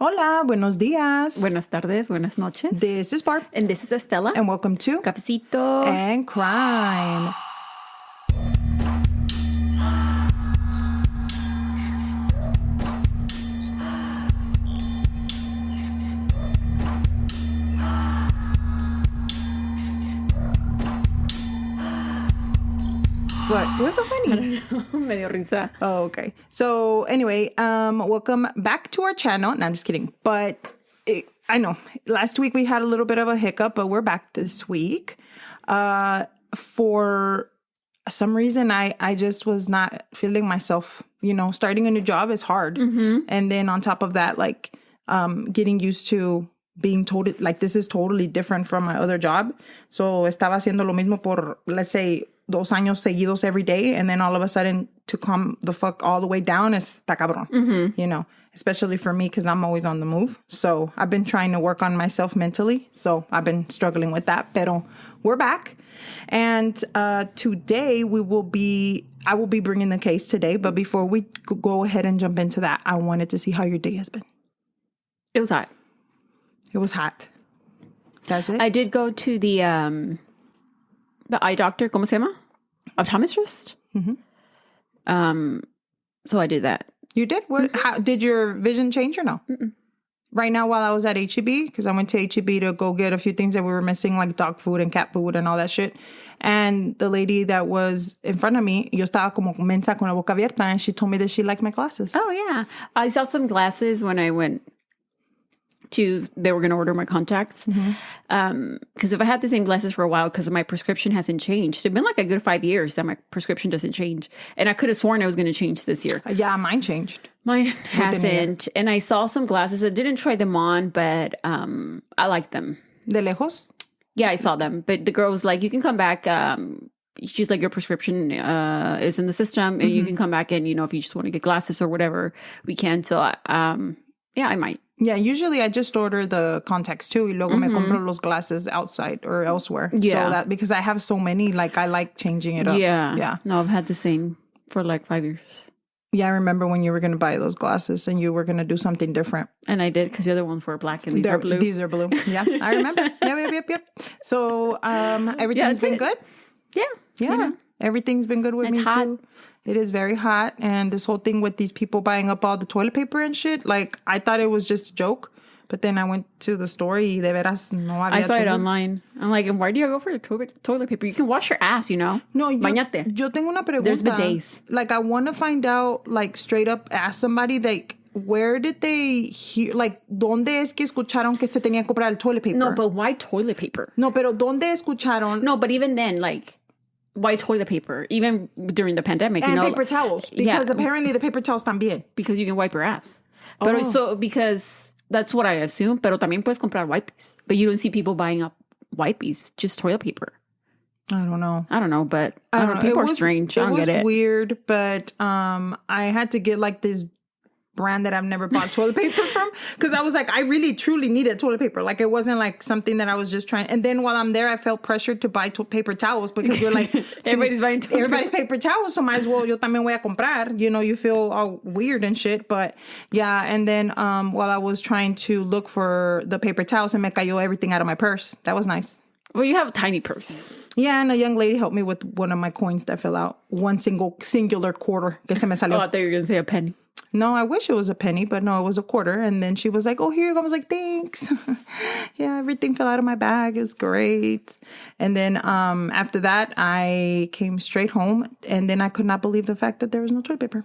Hola, buenos días. Buenas tardes, buenas noches. This is Barb. And this is Estella. And welcome to Cafecito. and Crime. What? What's so funny? Me dio risa. Oh, okay. So anyway, welcome back to our channel. No, I'm just kidding. But I know last week we had a little bit of a hiccup, but we're back this week. For some reason, I just was not feeling myself. You know, starting a new job is hard. Mm-hmm. And then on top of that, like getting used to being told, like, this is totally different from my other job. So estaba haciendo lo mismo por, let's say, 2 años seguidos every day. And then all of a sudden to come the fuck all the way down is está cabrón. Mm-hmm. You know, especially for me because I'm always on the move. So I've been trying to work on myself mentally. So I've been struggling with that. Pero we're back. And today I will be bringing the case today. But before we go ahead and jump into that, I wanted to see how your day has been. It was hot. It was hot. That's it? I did go to the eye doctor, ¿cómo se llama? Optometrist. Mm-hmm. So I did that. You did? What? How, did your vision change or no? Mm-mm. Right now, while I was at H-E-B, because I went to H-E-B to go get a few things that we were missing, like dog food and cat food and all that shit. And the lady that was in front of me, yo estaba como mensa con la boca abierta, and she told me that she liked my glasses. Oh, yeah. I saw some glasses when I went they were going to order my contacts. Because if I had the same glasses for a while, because my prescription hasn't changed. It's been like a good 5 years that my prescription doesn't change. And I could have sworn I was going to change this year. Yeah, mine changed. Mine hasn't. And I saw some glasses. I didn't try them on, but I liked them. De lejos? Yeah, I saw them. But the girl was like, you can come back. She's like, your prescription is in the system. And you can come back and, you know, if you just want to get glasses or whatever, we can. So, yeah, I might. Yeah, usually I just order the contacts too. Y luego me compro los glasses outside or elsewhere. Yeah. So that, because I have so many, like, I like changing it up. Yeah. Yeah. No, I've had the same for like 5 years. Yeah, I remember when you were going to buy those glasses and you were going to do something different. And I did, because the other ones were black and these are blue. These are blue. Yeah, I remember. Yep. So everything's been good? Yeah. Yeah. You know, everything's been good with me hot. too. It is very hot. And this whole thing with these people buying up all the toilet paper and shit, like, I thought it was just a joke. But then I went to the store y de veras no había. I saw it online. I'm like, and why do you go for the toilet paper? You can wash your ass, you know. No, Bañate. Yo tengo una pregunta. There's bidets. Like, I want to find out, like, straight up ask somebody, like, where did they hear, like, ¿dónde es que escucharon que se tenía que comprar el toilet paper? No, but why toilet paper? No, pero ¿dónde escucharon? No, but even then, like, why toilet paper? Even during the pandemic, and you know. And paper towels. Because apparently the paper towels también. Because you can wipe your ass. But so, because that's what I assume. Pero también puedes comprar wipes. But you don't see people buying up wipes, just toilet paper. I don't know, but I don't know. People are strange. I don't get it. It was weird, but I had to get like this brand that I've never bought toilet paper from, because I was like, I really truly needed toilet paper. Like, it wasn't like something that I was just trying. And then while I'm there, I felt pressured to buy paper towels, because you're like, everybody's paper towels, so might as well yo también voy a comprar. You know, you feel all weird and shit. But yeah, and then while I was trying to look for the paper towels, and me cayó everything out of my purse. That was nice. Well, you have a tiny purse. Yeah, and a young lady helped me with one of my coins that fell out. One singular quarter que se me salió. Oh, I thought you were going to say a penny. No, I wish it was a penny, but no, it was a quarter. And then she was like, oh, here you go. I was like, thanks. Yeah, everything fell out of my bag. It was great. And then after that, I came straight home. And then I could not believe the fact that there was no toilet paper.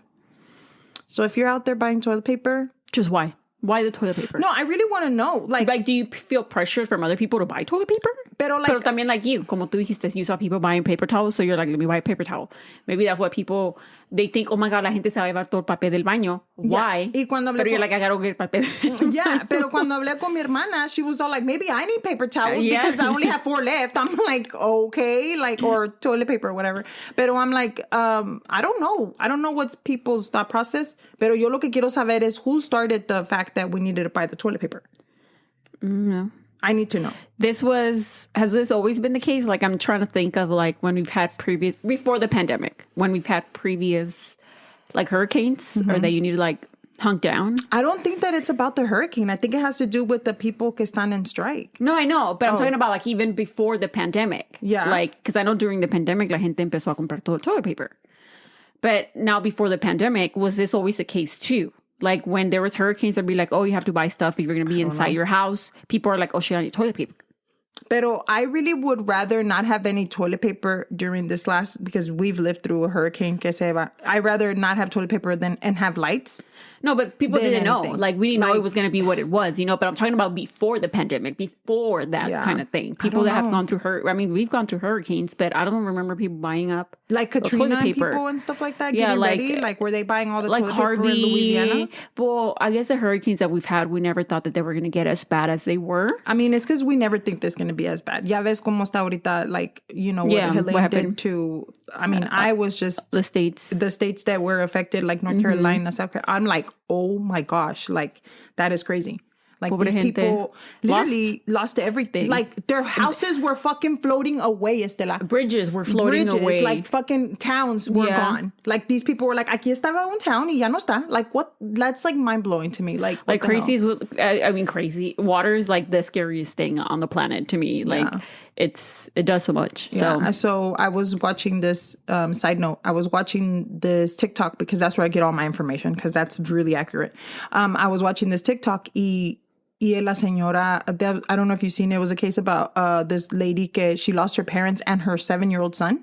So if you're out there buying toilet paper. Just why? Why the toilet paper? No, I really want to know. Like, do you feel pressured from other people to buy toilet paper? Pero también like you, como tú dijiste, you saw people buying paper towels, so you're like, let me buy a paper towel. Maybe that's what people, they think, oh my God, la gente se va a llevar todo el papel del baño. Why? Yeah. Y cuando hablé pero you're like, I gotta get papel. Yeah, pero cuando hablé con mi hermana, she was all like, maybe I need paper towels because I only have 4 left. I'm like, okay, like, or toilet paper or whatever. Pero I'm like, I don't know. I don't know what's people's thought process. Pero yo lo que quiero saber is who started the fact that we needed to buy the toilet paper. No. I need to know. Has this always been the case? Like, I'm trying to think of like when we've had before the pandemic, when we've had previous like hurricanes, or that you need to like hung down. I don't think that it's about the hurricane. I think it has to do with the people que están in strike. No, I know, but I'm talking about like even before the pandemic. Yeah. Like, because I know during the pandemic, la gente empezó a comprar todo el toilet paper. But now before the pandemic, was this always the case too? Like when there was hurricanes, they'd be like, oh, you have to buy stuff if you're going to be inside your house. People are like, oh, shit, I need toilet paper. Pero I really would rather not have any toilet paper during this last, because we've lived through a hurricane que se va. I'd rather not have toilet paper and have lights. No, but people didn't know. Anything. Like, we didn't know it was going to be what it was, But I'm talking about before the pandemic, before that kind of thing. People that have gone through we've gone through hurricanes, but I don't remember people buying up like Katrina and people and stuff like that. Yeah, getting like ready. Like, were they buying all the like toilet Harvey, paper in Louisiana? Well, I guess the hurricanes that we've had, we never thought that they were going to get as bad as they were. I mean, it's because we never think this is going to be as bad. Ya ves como está ahorita, like, what Helene happened? did to, I mean, I was just... The states that were affected, like North Carolina, South Carolina. I'm like, oh my gosh, like, that is crazy. Like, Pobre these gente. people literally lost everything. Like, their houses were fucking floating away, Estela. Bridges were floating away. Like, fucking towns were gone. Like, these people were like, aquí estaba un town y ya no está. Like, what? That's, like, mind-blowing to me. Like crazy. Crazy. Water is, like, the scariest thing on the planet to me. Like, it does so much. Yeah. So I was watching this, side note, I was watching this TikTok because that's where I get all my information because that's really accurate. I was watching this TikTok y la señora, I don't know if you've seen it, was a case about this lady que she lost her parents and her 7-year-old son.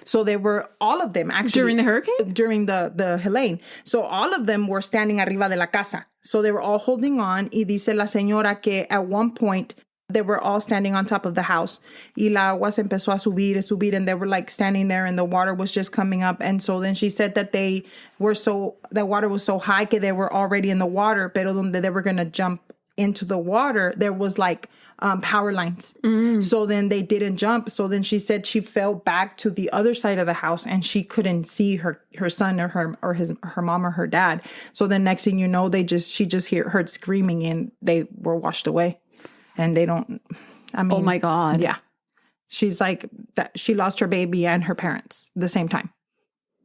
So they were, all of them actually. During the hurricane? During the Helene. So all of them were standing arriba de la casa. So they were all holding on. Y dice la señora que at one point, they were all standing on top of the house. Y la agua se empezó a subir, and they were like standing there and the water was just coming up. And so then she said that the water was so high que they were already in the water, pero donde they were going to jump into the water, there was like power lines. So then they didn't jump. So then she said she fell back to the other side of the house and she couldn't see her son or her mom or her dad. So the next thing you know, she just heard screaming and they were washed away. And they don't, I mean. Oh my God. Yeah. She's like, that she lost her baby and her parents the same time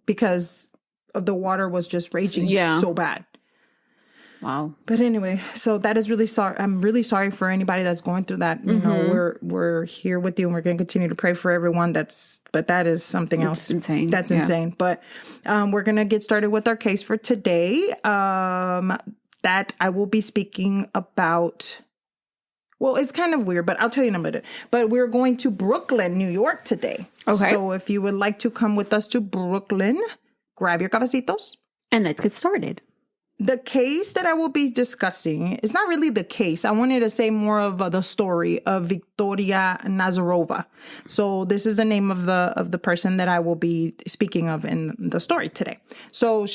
because the water was just raging so bad. Wow. But anyway, so that is really sorry. I'm really sorry for anybody that's going through that. You know, we're here with you and we're going to continue to pray for everyone. But that is something else. Insane. That's insane. But we're going to get started with our case for today. That I will be speaking about. Well, it's kind of weird, but I'll tell you in a minute. But we're going to Brooklyn, New York today. Okay. So if you would like to come with us to Brooklyn, grab your cafecitos. And let's get started. The case that I will be discussing is not really the case. I wanted to say more of the story of Viktoria Nasyrova. So this is the name of the person that I will be speaking of in the story today. So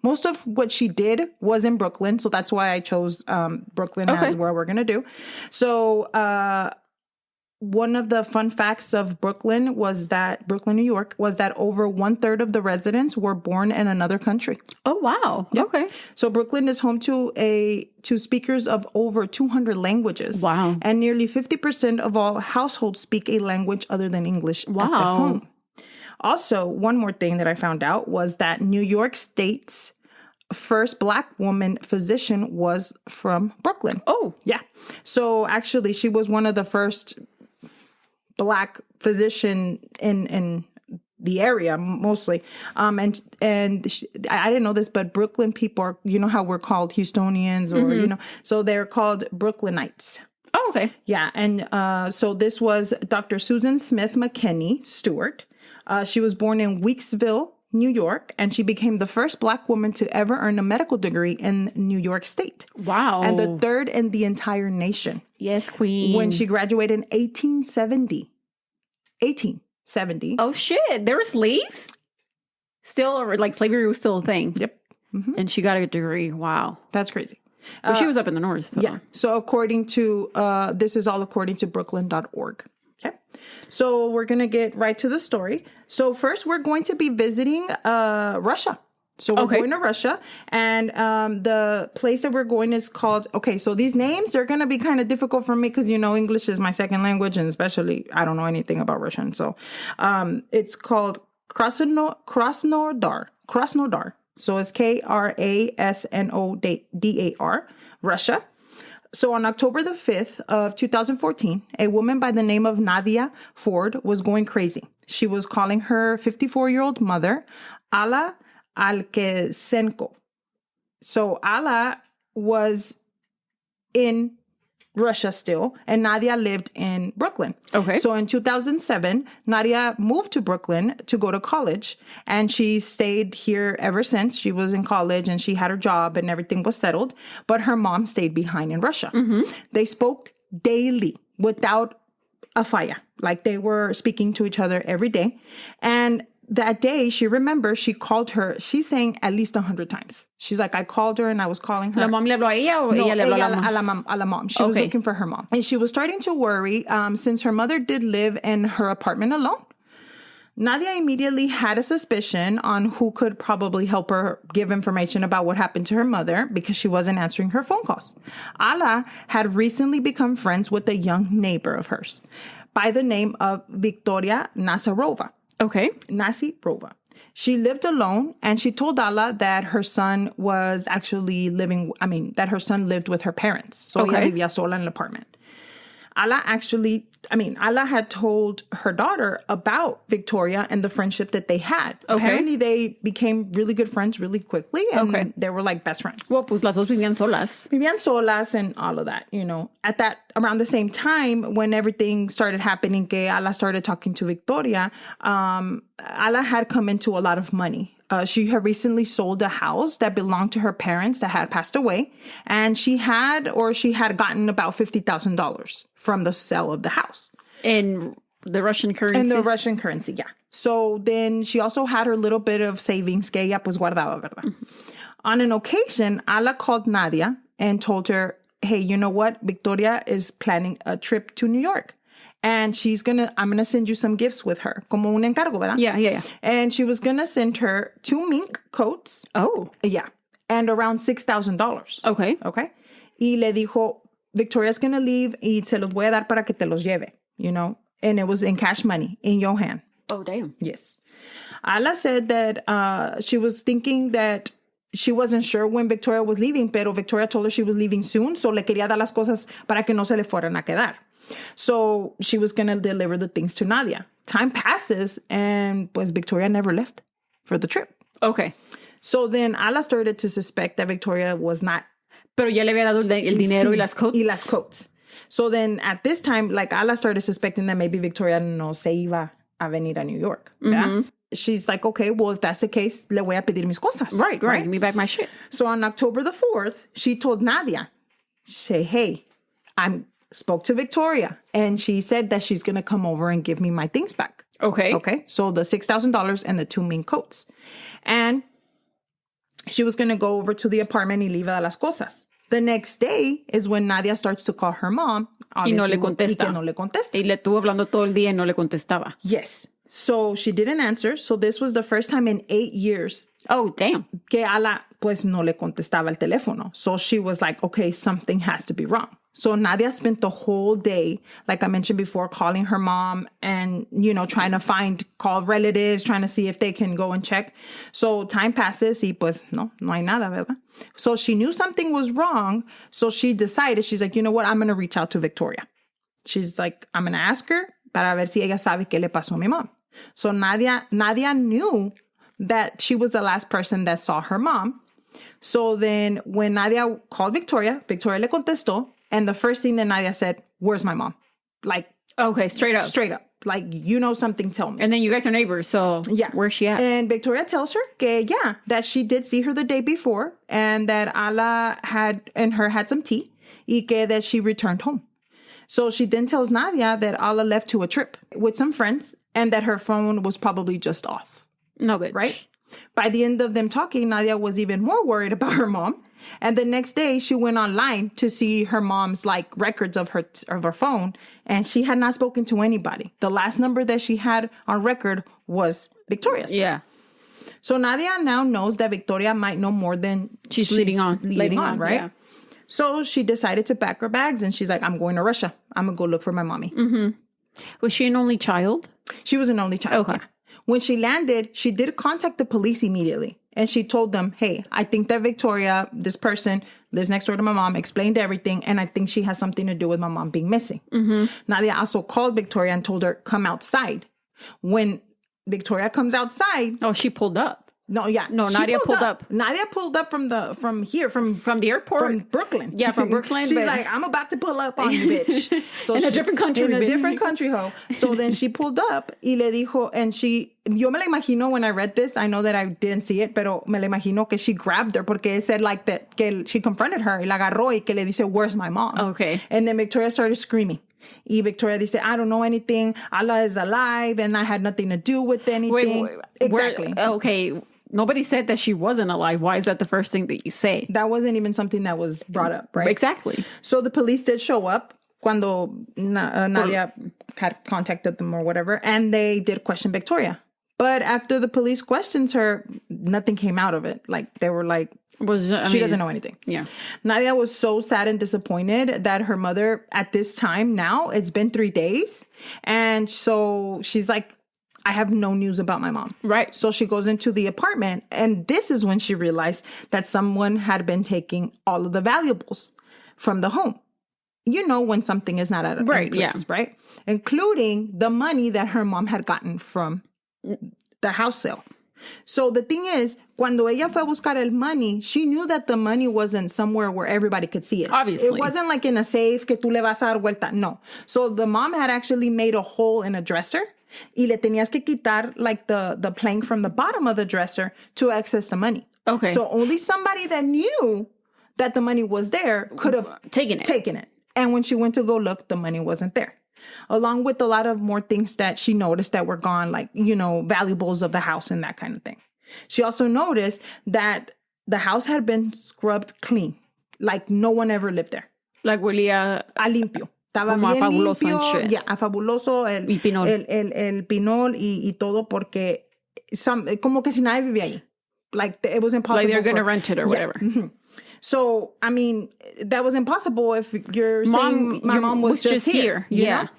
most of what she did was in Brooklyn. So that's why I chose Brooklyn as where we're going to do. So one of the fun facts of Brooklyn, New York, was that over 1/3 of the residents were born in another country. Oh, wow. Yep. Okay. So Brooklyn is home to speakers of over 200 languages. Wow. And nearly 50% of all households speak a language other than English at the home. Also, one more thing that I found out was that New York State's first Black woman physician was from Brooklyn. Oh. Yeah. So actually, she was one of the first Black physician in the area mostly. And I didn't know this, but Brooklyn people are, you know how we're called Houstonians or, so they're called Brooklynites. Oh, okay. Yeah. And so this was Dr. Susan Smith McKinney Stewart. She was born in Weeksville, New York, and she became the first Black woman to ever earn a medical degree in New York State. Wow. And the third in the entire nation. Yes, queen. When she graduated in 1870. 1870. Oh, shit. There were slaves? Still, like, slavery was still a thing. Yep. Mm-hmm. And she got a degree. Wow. That's crazy. But she was up in the north. So. Yeah. So according to, this is all according to brooklyn.org. Okay. So we're going to get right to the story. So first we're going to be visiting Russia. So we're going to Russia, and the place that we're going is called, so these names are going to be kind of difficult for me because, English is my second language, and especially I don't know anything about Russian. So it's called Krasnodar. So it's Krasnodar, Russia. So on October the 5th of 2014, a woman by the name of Nadia Ford was going crazy. She was calling her 54-year-old mother, Alla Alkesenko. So Alla was in Russia still, and Nadia lived in Brooklyn. Okay. So in 2007, Nadia moved to Brooklyn to go to college, and she stayed here ever since. She was in college, and she had her job, and everything was settled. But her mom stayed behind in Russia. They spoke daily without a falla. Like they were speaking to each other every day. And that day, she remembers she called her, she's saying at least 100 times. She's like, I called her and I was calling her. ¿La mom le habló a ella o ella le habló a la mom? A la mom. She was looking for her mom. And she was starting to worry since her mother did live in her apartment alone. Nadia immediately had a suspicion on who could probably help her give information about what happened to her mother because she wasn't answering her phone calls. Alla had recently become friends with a young neighbor of hers by the name of Viktoria Nasyrova. Okay. Nasyrova. She lived alone, and she told Alla that her son was actually that her son lived with her parents. So ella vivía sola en el apartment. Alla had told her daughter about Victoria and the friendship that they had. Okay. Apparently, they became really good friends really quickly, and they were like best friends. Well, pues las dos vivían solas. Vivían solas and all of that, around the same time when everything started happening, que Alla started talking to Victoria, Alla had come into a lot of money. She had recently sold a house that belonged to her parents that had passed away. And she had gotten about $50,000 from the sale of the house. In the Russian currency? In the Russian currency, yeah. So then she also had her little bit of savings que ella pues guardaba, ¿verdad? Mm-hmm. On an occasion, Alla called Nadia and told her, hey, you know what? Victoria is planning a trip to New York. And I'm going to send you some gifts with her. Como un encargo, ¿verdad? Yeah. And she was going to send her 2 mink coats. Oh. Yeah. And around $6,000. Okay. Y le dijo, Victoria's going to leave y se los voy a dar para que te los lleve, And it was in cash money, in your hand. Oh, damn. Yes. Alla said that she was thinking that she wasn't sure when Victoria was leaving, pero Victoria told her she was leaving soon, so le quería dar las cosas para que no se le fueran a quedar. So she was going to deliver the things to Nadia. Time passes, and pues Victoria never left for the trip. Okay. So then Alla started to suspect that Victoria was not. Pero ya le había dado el dinero y las coats. Y las coats. So then at this time, like Alla started suspecting that maybe Victoria no se iba a venir a New York. Mm-hmm. She's like, okay, well, if that's the case, le voy a pedir mis cosas. Right. Give me back my shit. So on October the 4th, she told Nadia, hey, spoke to Victoria, and she said that she's going to come over and give me my things back. Okay. So the $6,000 and the 2 mink coats. And she was going to go over to the apartment y le iba a dar las cosas. The next day is when Nadia starts to call her mom. Y no le contesta. Y que no le contesta. Y le estuvo hablando todo el día y no le contestaba. Yes. So she didn't answer. So this was the first time in 8 years. Oh, damn. Que Alla pues no le contestaba el teléfono. So she was like, okay, something has to be wrong. So Nadia spent the whole day, like I mentioned before, calling her mom and, trying to call relatives, trying to see if they can go and check. So time passes y pues no hay nada, ¿verdad? So she knew something was wrong. So she decided, she's like, you know what? I'm going to reach out to Victoria. She's like, I'm going to ask her para ver si ella sabe qué le pasó a mi mom. So Nadia knew that she was the last person that saw her mom. So then when Nadia called Victoria le contestó. And the first thing that Nadia said, where's my mom? Like, okay, straight up. Like, something, tell me. And then you guys are neighbors, so yeah. Where's she at? And Victoria tells her that she did see her the day before and that Alla had some tea y que that she returned home. So she then tells Nadia that Alla left to a trip with some friends and that her phone was probably just off. No, bitch. Right? By the end of them talking, Nadia was even more worried about her mom. And the next day, she went online to see her mom's records of her phone, and she had not spoken to anybody. The last number that she had on record was Victoria's. Yeah. So Nadia now knows that Victoria might know more than she's leading on, right? Yeah. So she decided to pack her bags, and she's like, I'm going to Russia. I'm going to go look for my mommy. Mm-hmm. Was she an only child? She was an only child. Okay. Yeah. When she landed, she did contact the police immediately. And she told them, hey, I think that Victoria, this person, lives next door to my mom, explained everything, and I think she has something to do with my mom being missing. Nadia also called Victoria and told her, come outside. When Victoria comes outside... Oh, she pulled up. No, yeah. No, Nadia pulled up. Nadia pulled up from the airport? From Brooklyn. Yeah, from Brooklyn. She's like, I'm about to pull up on you, bitch. So in a different country. In a different country, ho. So then she pulled up y le dijo, and yo me la imagino when I read this, I know that I didn't see it, pero me la imagino que she grabbed her porque it said like that, que she confronted her y la agarró y que le dice, where's my mom? Okay. And then Victoria started screaming. Y Victoria dice, I don't know anything. Alla is alive and I had nothing to do with anything. Wait, exactly. Okay. Nobody said that she wasn't alive. Why is that the first thing that you say? That wasn't even something that was brought up, right? Exactly. So the police did show up cuando Nadia had contacted them or whatever, and they did question Victoria. But after the police questions her, nothing came out of it. Like, they were like, she doesn't know anything. Yeah. Nadia was so sad and disappointed that her mother, at this time now, it's been 3 days. And so she's like, I have no news about my mom. Right. So she goes into the apartment, and this is when she realized that someone had been taking all of the valuables from the home. You know when something is not at a place, right? Including the money that her mom had gotten from the house sale. So the thing is, cuando ella fue a buscar el money, she knew that the money wasn't somewhere where everybody could see it. Obviously. It wasn't like in a safe que tú le vas a dar vuelta. No. So the mom had actually made a hole in a dresser. Y le tenías que quitar like the plank from the bottom of the dresser to access the money. Okay. So only somebody that knew that the money was there could have taken it. And when she went to go look, the money wasn't there. Along with a lot of more things that she noticed that were gone, like, you know, valuables of the house and that kind of thing. She also noticed that the house had been scrubbed clean. Like no one ever lived there. Like huelía a limpio. Estaba como bien a fabuloso limpio, and shit. Yeah, a fabuloso el pinol. El pinol y todo porque como que si nadie vivía ahí. Like it was impossible. Like they're going to rent it or whatever. Mm-hmm. So, I mean, that was impossible if you're saying my mom was just here. Yeah. Know?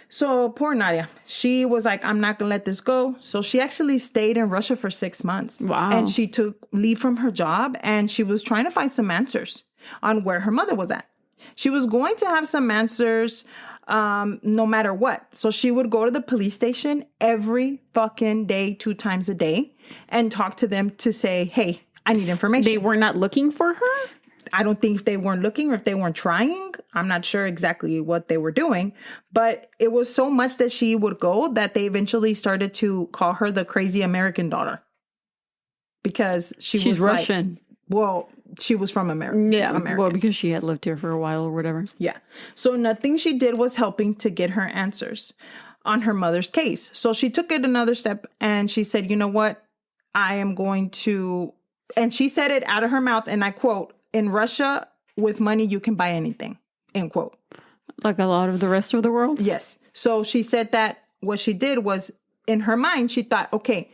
So poor Nadia, she was like, I'm not going to let this go. So she actually stayed in Russia for 6 months. Wow. And she took leave from her job and she was trying to find some answers on where her mother was at. She was going to have some answers no matter what. So she would go to the police station every fucking day, 2 times a day, and talk to them to say, hey, I need information. They were not looking for her? I don't think if they weren't looking or if they weren't trying. I'm not sure exactly what they were doing. But it was so much that she would go that they eventually started to call her the crazy American daughter. Because she's Russian. Well, she was from America. Yeah, American. well, because she had lived here for a while or whatever. Yeah. So nothing she did was helping to get her answers on her mother's case. So she took it another step and she said, you know what? I am going to... And she said it out of her mouth, and I quote, in Russia, with money, you can buy anything, end quote. Like a lot of the rest of the world? Yes. So she said that what she did was, in her mind, she thought, okay,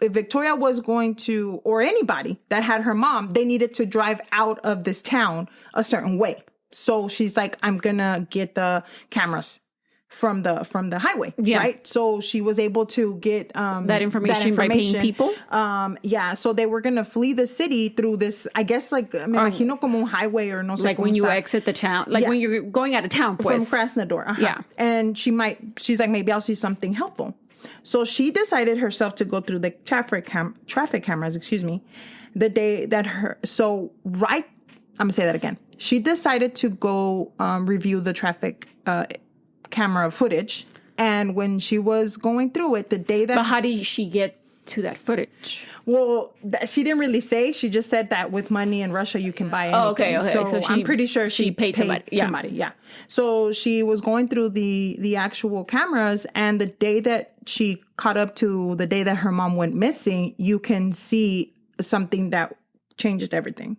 if Victoria was going to, or anybody that had her mom, they needed to drive out of this town a certain way. So she's like, I'm going to get the cameras from the highway, right? So she was able to get that information by paying people. Yeah, so they were gonna flee the city through this, I guess, like me imagino como un highway or no sé. Like when you exit the town, like when you're going out of town, pues. From Krasnodar. Uh-huh. Yeah, and she's like, maybe I'll see something helpful. So she decided herself to go through the traffic cameras. The day that I'm gonna say that again. She decided to go review the traffic camera footage, and when she was going through it, the day that... But how did she get to that footage? Well, she didn't really say. She just said that with money in Russia, you can buy anything. Oh, okay. So I'm pretty sure she paid somebody. Yeah. So she was going through the actual cameras, and the day that she caught up to the day that her mom went missing, you can see something that changed everything.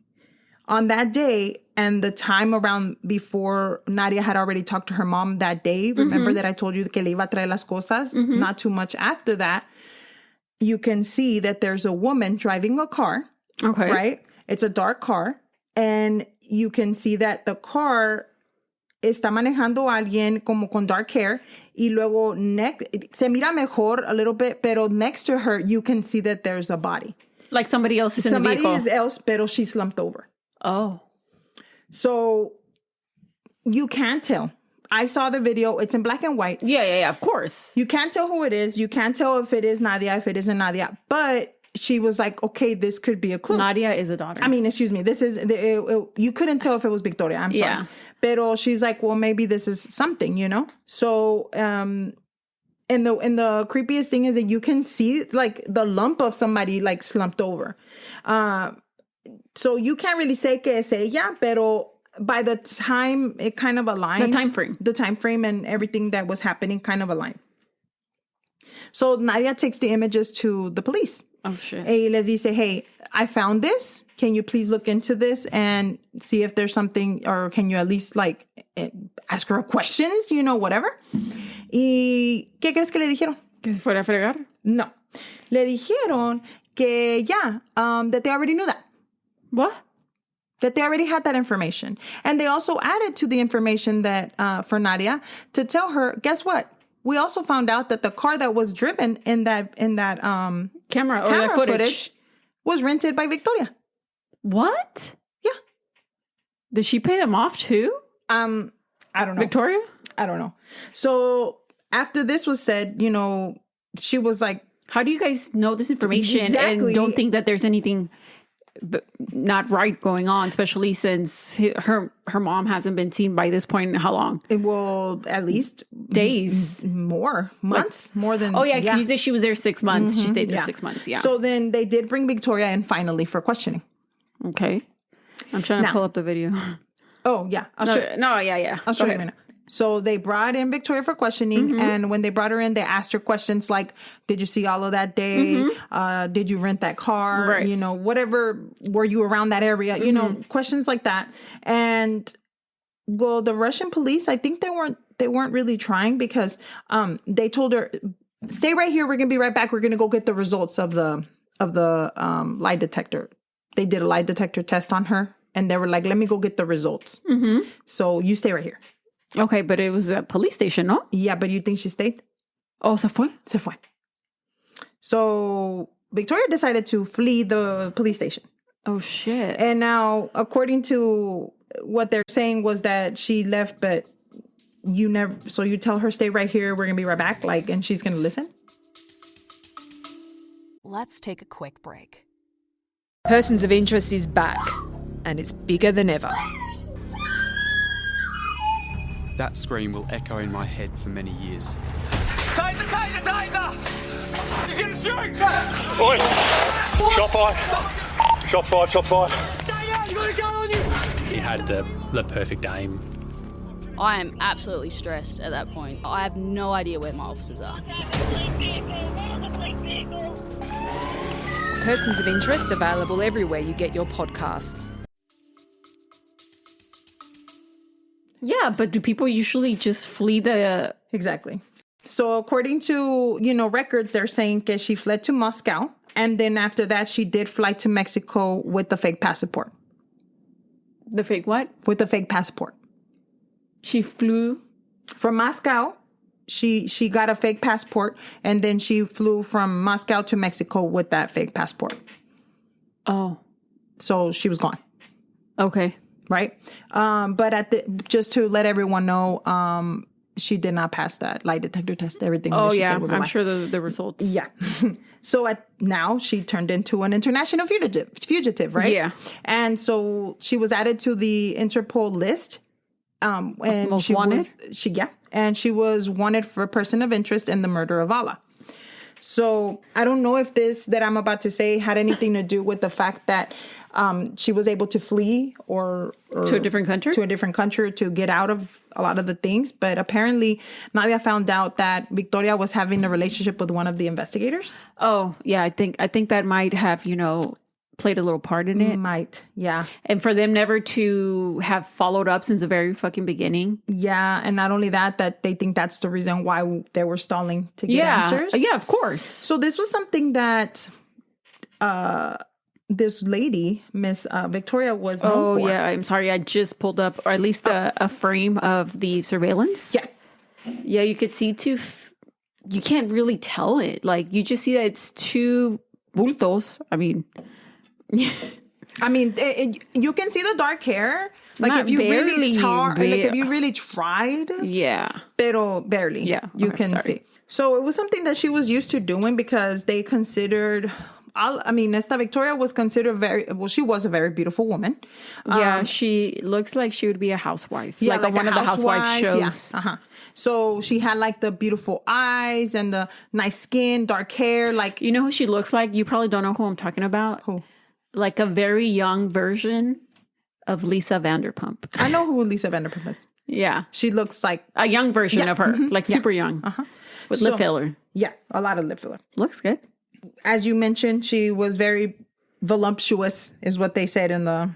On that day, and the time around before Nadia had already talked to her mom that day, remember that I told you que le iba a traer las cosas? Not too much after that, you can see that there's a woman driving a car, right? It's a dark car, and you can see that the car está manejando a alguien como con dark hair, y luego se mira mejor a little bit, pero next to her, you can see that there's a body. Like somebody else is in the vehicle. Somebody else, pero she slumped over. Oh. So you can't tell. I saw the video. It's in black and white. Yeah, of course. You can't tell who it is. You can't tell if it is Nadia, if it isn't Nadia. But she was like, okay, this could be a clue. Nadia is a daughter. I mean, excuse me. This is, you couldn't tell if it was Victoria. I'm sorry. Yeah. Pero she's like, well, maybe this is something, you know? So, and the creepiest thing is that you can see like the lump of somebody like slumped over. So you can't really say que es ella, pero by the time it kind of aligned. The time frame and everything that was happening kind of aligned. So Nadia takes the images to the police. Oh, shit. Y les dice, hey, I found this. Can you please look into this and see if there's something, or can you at least like ask her questions, you know, whatever. ¿Y qué crees que le dijeron? ¿Que se fuera a fregar? No. Le dijeron que that they already knew that. What? That they already had that information. And they also added to the information that for Nadia to tell her, guess what? We also found out that the car that was driven in that camera that footage was rented by Victoria. What? Yeah. Did she pay them off too? I don't know. Victoria? I don't know. So after this was said, you know, she was like, how do you guys know this information and don't think that there's anything not right going on, especially since her mom hasn't been seen by this point in how long? Well, at least days, months, more than. Oh yeah, because you said she was there 6 months. Mm-hmm, she stayed there 6 months. Yeah. So then they did bring Victoria in finally for questioning. Okay, I'm trying to pull up the video. Oh yeah, I'll show you in a minute. So they brought in Victoria for questioning, mm-hmm. and when they brought her in, they asked her questions like, did you see Alla that day? Mm-hmm. Did you rent that car? Right. You know, whatever, were you around that area? Mm-hmm. You know, questions like that. And well, the Russian police, I think they weren't really trying because they told her, stay right here. We're going to be right back. We're going to go get the results of the lie detector. They did a lie detector test on her, and they were like, let me go get the results. Mm-hmm. So you stay right here. Okay, but it was a police station, no? Yeah, but you think she stayed? Oh, se fue? Se fue. So Victoria decided to flee the police station. Oh, shit. And now, according to what they're saying was that she left, but you never, so you tell her, stay right here, we're going to be right back, like, and she's going to listen? Let's take a quick break. Persons of Interest is back, and it's bigger than ever. That scream will echo in my head for many years. Taser! Taser! He's going to shoot! Oi! Shot fired! Shots fired! Stay out! You got a gun on you! He had the perfect aim. I am absolutely stressed at that point. I have no idea where my officers are. Persons of Interest available everywhere you get your podcasts. Yeah, but do people usually just flee the... Exactly. So according to, records, they're saying that she fled to Moscow. And then after that, she did fly to Mexico with the fake passport. The fake what? With the fake passport. She flew? From Moscow. She got a fake passport. And then she flew from Moscow to Mexico with that fake passport. Oh. So she was gone. Okay. Right? But just to let everyone know, she did not pass that lie detector test. Everything that she said was a lie. I'm sure the results. Yeah. So now she turned into an international fugitive, right? Yeah. And so she was added to the Interpol list. And Most wanted? And she was wanted for a person of interest in the murder of Alla. So I don't know if this that I'm about to say had anything to do with the fact that she was able to flee or to a different country to get out of a lot of the things. But apparently Nadia found out that Victoria was having a relationship with one of the investigators. Oh, yeah. I think that might have, played a little part in it. Might, yeah. And for them never to have followed up since the very fucking beginning. Yeah, and not only that they think that's the reason why they were stalling to get answers. Yeah, of course. So this was something that this lady, Miss Victoria, was known for. Oh, yeah, I'm sorry. I just pulled up, or at least a frame of the surveillance. Yeah. Yeah, you could see you can't really tell it. Like, you just see that it's two bultos. I mean, you can see the dark hair. Like Not if you really barely, like if you really tried. yeah. Pero barely. Yeah. You Okay, can sorry. see. So it was something that she was used to doing because they considered... Esta Victoria was considered she was a very beautiful woman. Yeah, she looks like she would be a housewife. Yeah, like one of the housewife shows. Yeah. So she had like the beautiful eyes and the nice skin, dark hair. Like, You know who she looks like? You probably don't know who I'm talking about. Who? Like a very young version of Lisa Vanderpump. I know who Lisa Vanderpump is. Yeah. She looks like... A young version of her. Like super young. With lip filler. Yeah, a lot of lip filler. Looks good. As you mentioned, she was very voluptuous, is what they said in the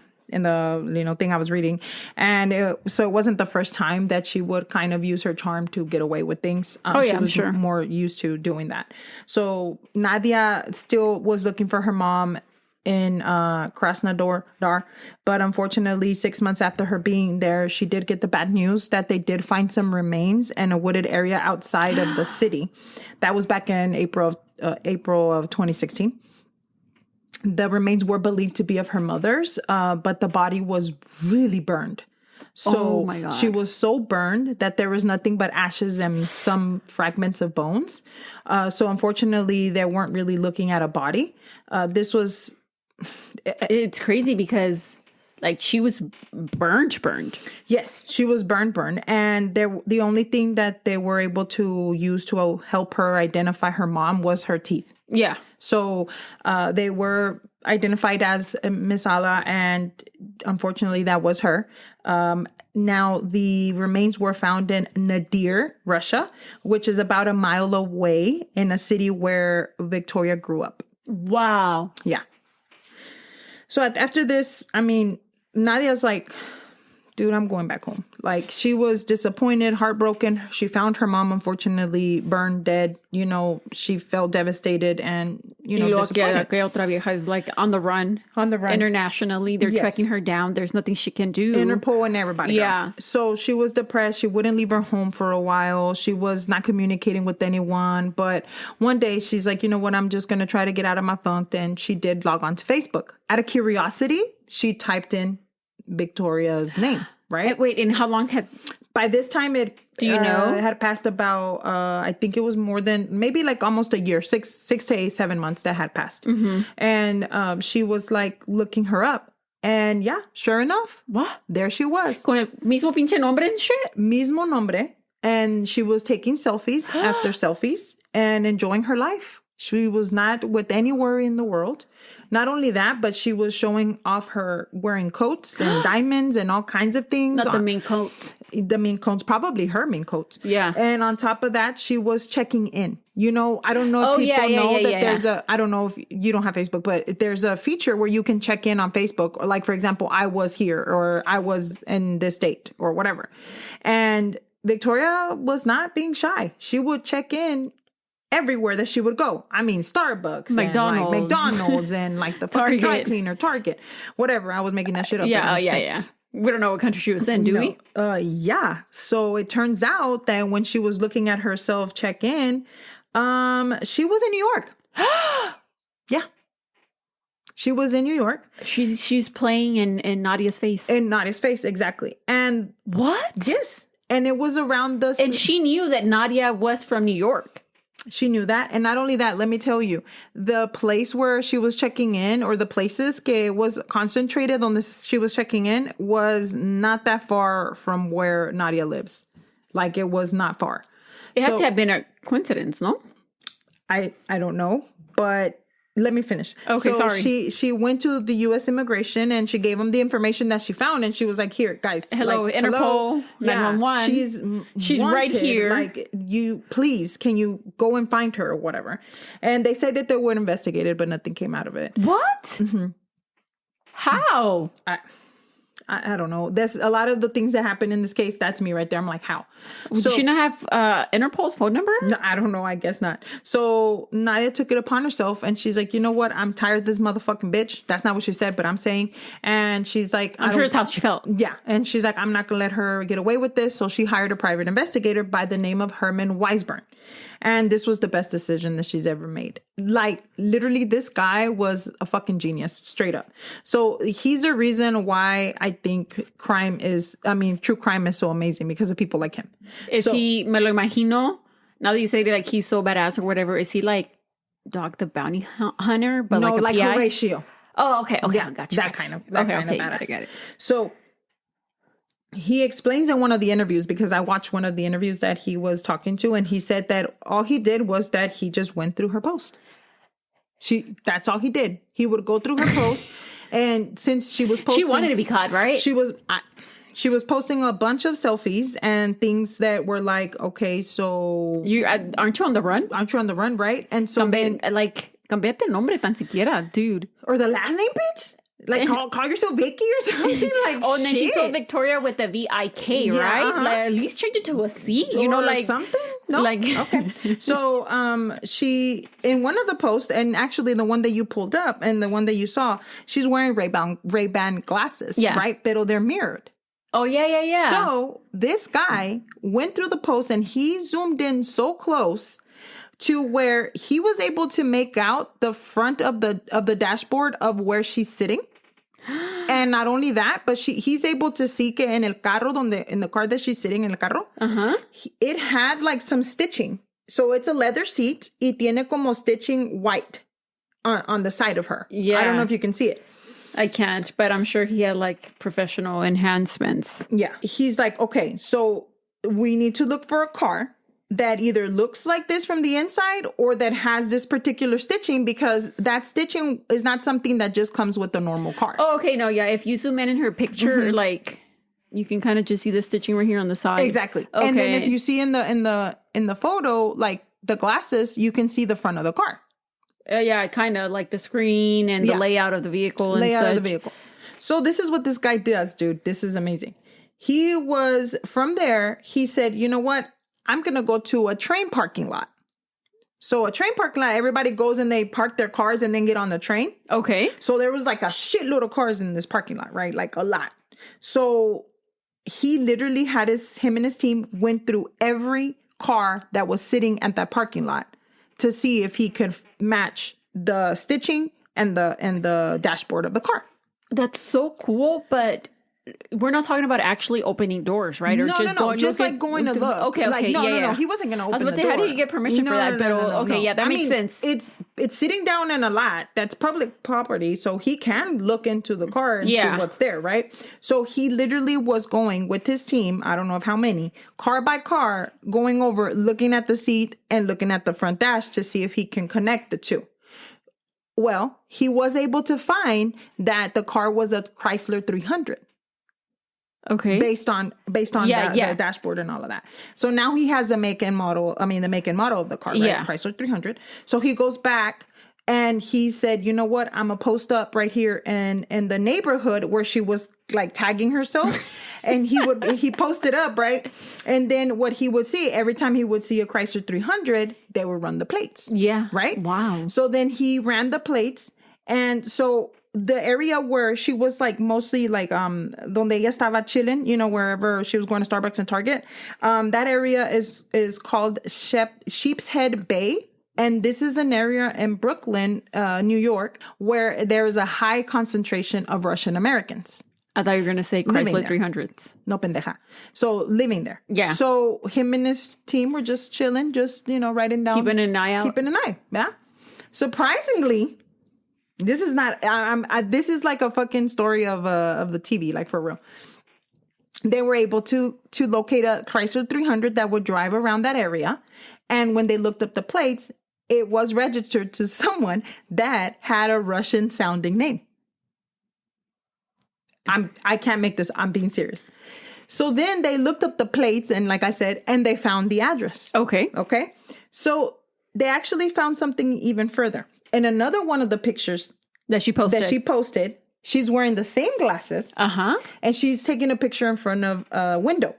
thing I was reading, and so it wasn't the first time that she would kind of use her charm to get away with things. She was more used to doing that. So Nadia still was looking for her mom in Krasnodar, but unfortunately 6 months after her being there, she did get the bad news that they did find some remains in a wooded area outside of the city. That was back in April of 2016. The remains were believed to be of her mother's, but the body was really burned. So oh my God. She was so burned that there was nothing but ashes and some fragments of bones. So unfortunately, they weren't really looking at a body. This was... It's crazy because like she was burned. Yes, she was burned. And the only thing that they were able to use to help her identify her mom was her teeth. Yeah. So they were identified as Miss Alla, and unfortunately that was her. Now the remains were found in Nadir, Russia, which is about a mile away in a city where Victoria grew up. Wow. Yeah. So after this, Nadia's like, dude, I'm going back home. Like, she was disappointed, heartbroken. She found her mom, unfortunately, burned dead. She felt devastated and, disappointed. Que otra vieja is like on the run. Internationally, they're tracking her down. There's nothing she can do. Interpol and everybody. Yeah. Girl. So she was depressed. She wouldn't leave her home for a while. She was not communicating with anyone. But one day she's like, you know what? I'm just going to try to get out of my funk. And she did log on to Facebook. Out of curiosity, she typed in Victoria's name, right? Wait, and how long had... By this time, it had passed about, I think it was more than, maybe like almost a year, 6 to 7 months that had passed. Mm-hmm. And she was like looking her up. And yeah, sure enough. What? There she was. Con el mismo pinche nombre and shit? Mismo nombre. And she was taking selfies after selfies and enjoying her life. She was not with any worry in the world. Not only that, but she was showing off her wearing coats and diamonds and all kinds of things. Not the mink coat. The mink coats, probably her mink coats. Yeah. And on top of that, she was checking in. I don't know if people know that there's I don't know if you don't have Facebook, but there's a feature where you can check in on Facebook. Or like, for example, I was here or I was in this state or whatever. And Victoria was not being shy. She would check in everywhere that she would go. Starbucks, McDonald's, and like the fucking dry cleaner, Target, whatever. I was making that shit up. Yeah. We don't know what country she was in, do we? Yeah. So it turns out that when she was looking at herself check in, she was in New York. Yeah. She was in New York. She's playing in Nadia's face. In Nadia's face, exactly. And what? Yes. And it was around the... And she knew that Nadia was from New York. She knew that. And not only that, let me tell you, the place where she was checking in, or the places que was concentrated on this, she was checking in, was not that far from where Nadia lives. Like, it was not far. It had to have been a coincidence, no? I don't know, but let me finish. Okay, sorry. She went to the U.S. immigration and she gave them the information that she found, and she was like, "Here, guys, hello, Interpol, 911. She's wanted. right here. Like, please, can you go and find her or whatever?" And they said that they would investigate it, but nothing came out of it. What? Mm-hmm. How? I don't know. There's a lot of the things that happen in this case. That's me right there. I'm like, how? Did she not have Interpol's phone number? No, I don't know. I guess not. So Nadia took it upon herself and she's like, you know what? I'm tired of this motherfucking bitch. That's not what she said, but I'm saying. And she's like, I'm sure it's how she felt. Yeah. And she's like, I'm not going to let her get away with this. So she hired a private investigator by the name of Herman Weisburn. And this was the best decision that she's ever made. Like, literally, this guy was a fucking genius, straight up. So he's a reason why I think true crime is so amazing, because of people like him. Is he, me lo imagino, now that you say that, like, he's so badass or whatever, is he like Dog the Bounty Hunter, but no, like a PI? Horatio. Oh, okay. Yeah, Gotcha. that kind of badass. Got it. So he explains in one of the interviews, because I watched one of the interviews that he was talking to, and he said that all he did was that he just went through her post. That's all he did. He would go through her post, and since she was posting, she wanted to be caught, right? She was posting a bunch of selfies and things that were like, okay, so you aren't you on the run? Aren't you on the run, right? And so cambiate el nombre tan siquiera, dude. Or the last name, bitch. Like, call yourself Vicky or something. Like, oh, and then she spelled Victoria with a V-I-K, right? Uh-huh. Like, at least change it to a C, or like something. No, like okay. So, she in one of the posts, and actually the one that you pulled up and the one that you saw, she's wearing Ray-Ban glasses, right? Pero they're mirrored. Oh yeah. So this guy went through the post and he zoomed in so close to where he was able to make out the front of the dashboard of where she's sitting. And not only that, but he's able to see que en el carro in the car that she's sitting in el carro, it had like some stitching. So it's a leather seat y tiene como stitching white on the side of her. Yeah. I don't know if you can see it. I can't, but I'm sure he had like professional enhancements. Yeah. He's like, okay, so we need to look for a car that either looks like this from the inside or that has this particular stitching, because that stitching is not something that just comes with the normal car. Oh, okay. No, yeah. If you zoom in her picture, like you can kind of just see the stitching right here on the side. Exactly. Okay. And then if you see in the photo, like the glasses, you can see the front of the car. Yeah, kind of like the screen and the layout of the vehicle. Layout of the vehicle. So this is what this guy does, dude. This is amazing. He was from there. He said, you know what? I'm going to go to a train parking lot. So a train parking lot, everybody goes and they park their cars and then get on the train. Okay. So there was like a shitload of cars in this parking lot, right? Like a lot. So he literally had him and his team went through every car that was sitting at that parking lot to see if he could match the stitching and the dashboard of the car. That's so cool, but we're not talking about actually opening doors, right? Or Just like going to look. Okay, like, yeah. No. He wasn't going to open the door. I was about to say, how did he get permission for that? Yeah, that makes sense. It's sitting down in a lot that's public property, so he can look into the car and see what's there, right? So he literally was going with his team, I don't know of how many, car by car, going over, looking at the seat and looking at the front dash to see if he can connect the two. Well, he was able to find that the car was a Chrysler 300. Okay. Based on the dashboard and all of that. So now he has the make and model of the car, right? Yeah. Chrysler 300. So he goes back and he said, you know what? I'm going to post up right here in the neighborhood where she was like tagging herself. And he posted up, right? And then what he would see, every time he would see a Chrysler 300, they would run the plates. Yeah. Right? Wow. So then he ran the plates. And so the area where she was like mostly like donde ella estaba chilling, wherever she was going to Starbucks and Target, that area is called Sheep's Head Bay. And this is an area in Brooklyn, New York, where there is a high concentration of Russian Americans. I thought you were going to say Chrysler 300s. No pendeja. So living there. Yeah. So him and his team were just chilling, just, writing down. Keeping an eye out. Keeping an eye. Yeah. Surprisingly, this is not, this is like a fucking story of the TV, like for real. They were able to locate a Chrysler 300 that would drive around that area. And when they looked up the plates, it was registered to someone that had a Russian sounding name. I can't make this. I'm being serious. So then they looked up the plates and like I said, and they found the address. Okay. So they actually found something even further. In another one of the pictures that she posted, She's wearing the same glasses. And she's taking a picture in front of a window.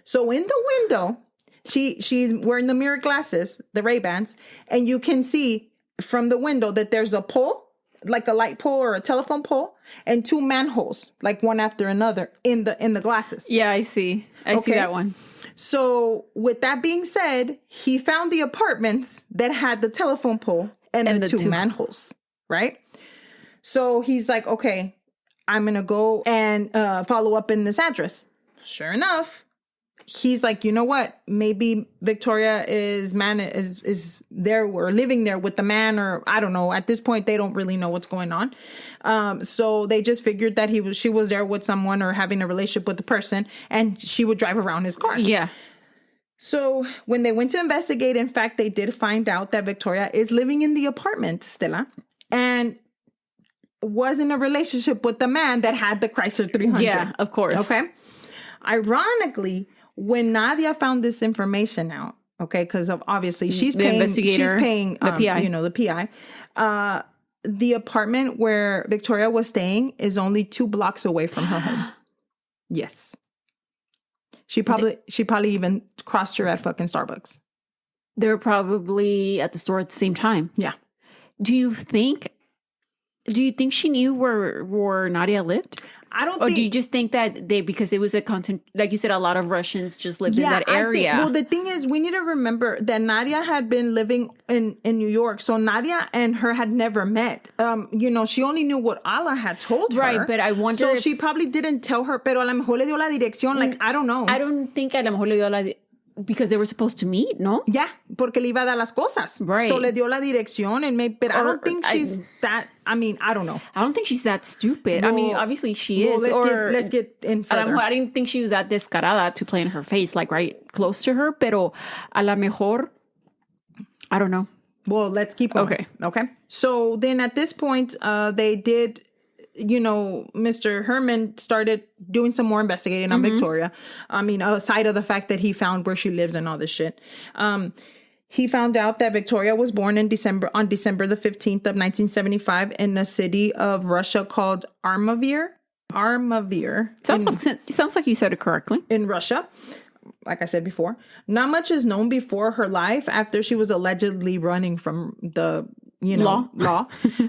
So in the window, she's wearing the mirror glasses, the Ray-Bans, and you can see from the window that there's a pole, like a light pole or a telephone pole, and 2 manholes, like one after another in the glasses. Yeah, I see. I see that one. So with that being said, he found the apartments that had the telephone pole and the two manholes, right? So he's like, okay, I'm going to go and follow up in this address. Sure enough, he's like, you know what? Maybe Viktoria is there or living there with the man, or I don't know. At this point, they don't really know what's going on. So they just figured that she was there with someone or having a relationship with the person, and she would drive around his car. Yeah. So when they went to investigate, in fact, they did find out that Viktoria is living in the apartment, Stella, and was in a relationship with the man that had the Chrysler 300. Yeah, of course. Okay. Ironically, when Nadia found this information out, okay, because obviously she's paying the PI. The PI. The apartment where Viktoria was staying is only 2 blocks away from her home. Yes. She probably even crossed her at fucking Starbucks. They were probably at the store at the same time. Yeah. Do you think she knew where Nadia lived? I don't Or think... do you just think that because it was like you said, a lot of Russians just lived in that area? The thing is, we need to remember that Nadia had been living in New York. So Nadia and her had never met. She only knew what Alla had told her. Right, but I wonder So she probably didn't tell her, pero a lo mejor le dio la dirección. Like, I don't know. I don't think a lo mejor le dio because they were supposed to meet, no? Yeah, porque le iba a dar las cosas. Right. So le dio la dirección, but I don't think she's that... I mean, I don't know. I don't think she's that stupid. Well, I mean, obviously she is. Let's get in further. I didn't think she was that descarada to play in her face, like right close to her. Pero a lo mejor, I don't know. Well, let's keep going. Okay. So then at this point, they did... Mr. Herman started doing some more investigating on Viktoria. I mean, aside of the fact that he found where she lives and all this shit. He found out that Viktoria was born on December the 15th of 1975 in a city of Russia called Armavir. Sounds like you said it correctly. In Russia. Like I said before. Not much is known before her life after she was allegedly running from the... law.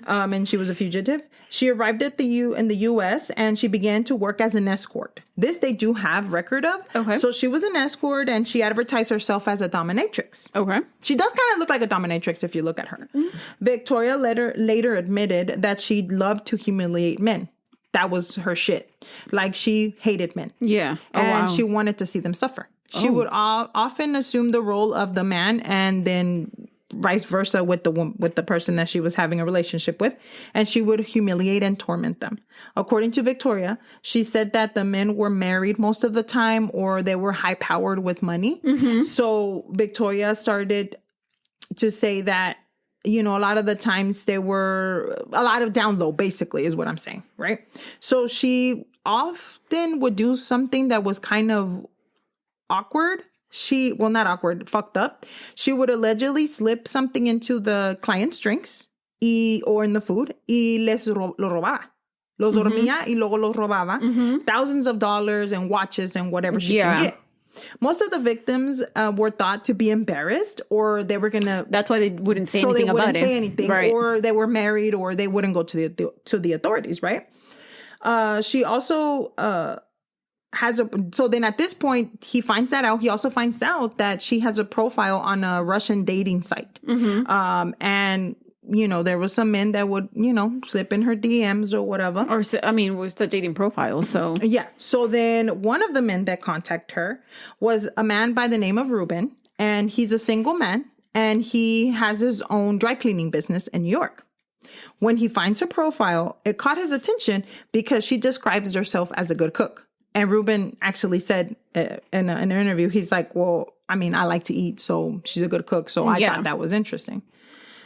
And she was a fugitive. She arrived in the U.S. and she began to work as an escort. This they do have record of. Okay. So she was an escort and she advertised herself as a dominatrix. Okay. She does kind of look like a dominatrix if you look at her. Mm-hmm. Viktoria later admitted that she loved to humiliate men. That was her shit. Like, she hated men. Yeah. And she wanted to see them suffer. She would often assume the role of the man and then... vice versa with the person that she was having a relationship with, and she would humiliate and torment them. According to Viktoria, she said that the men were married most of the time or they were high powered with money. Mm-hmm. So Viktoria started to say that, a lot of the times they were a lot of down low, basically, is what I'm saying, right? So she often would do something that was kind of awkward. Not awkward, fucked up. She would allegedly slip something into the client's drinks or in the food y lo robaba. Los dormía y luego los robaba. Mm-hmm. Thousands of dollars and watches and whatever she can get. Most of the victims were thought to be embarrassed or they were going to... That's why they wouldn't say anything about it. So they wouldn't say anything. Right. Or they were married or they wouldn't go to the authorities, right? She also... so then at this point, he finds that out. He also finds out that she has a profile on a Russian dating site. Mm-hmm. And, there was some men that would, slip in her DMs or whatever. Was the dating profile, so. Yeah. So then one of the men that contacted her was a man by the name of Ruben. And he's a single man. And he has his own dry cleaning business in New York. When he finds her profile, it caught his attention because she describes herself as a good cook. And Ruben actually said in an interview, he's like, well, I like to eat, so she's a good cook. So I thought that was interesting.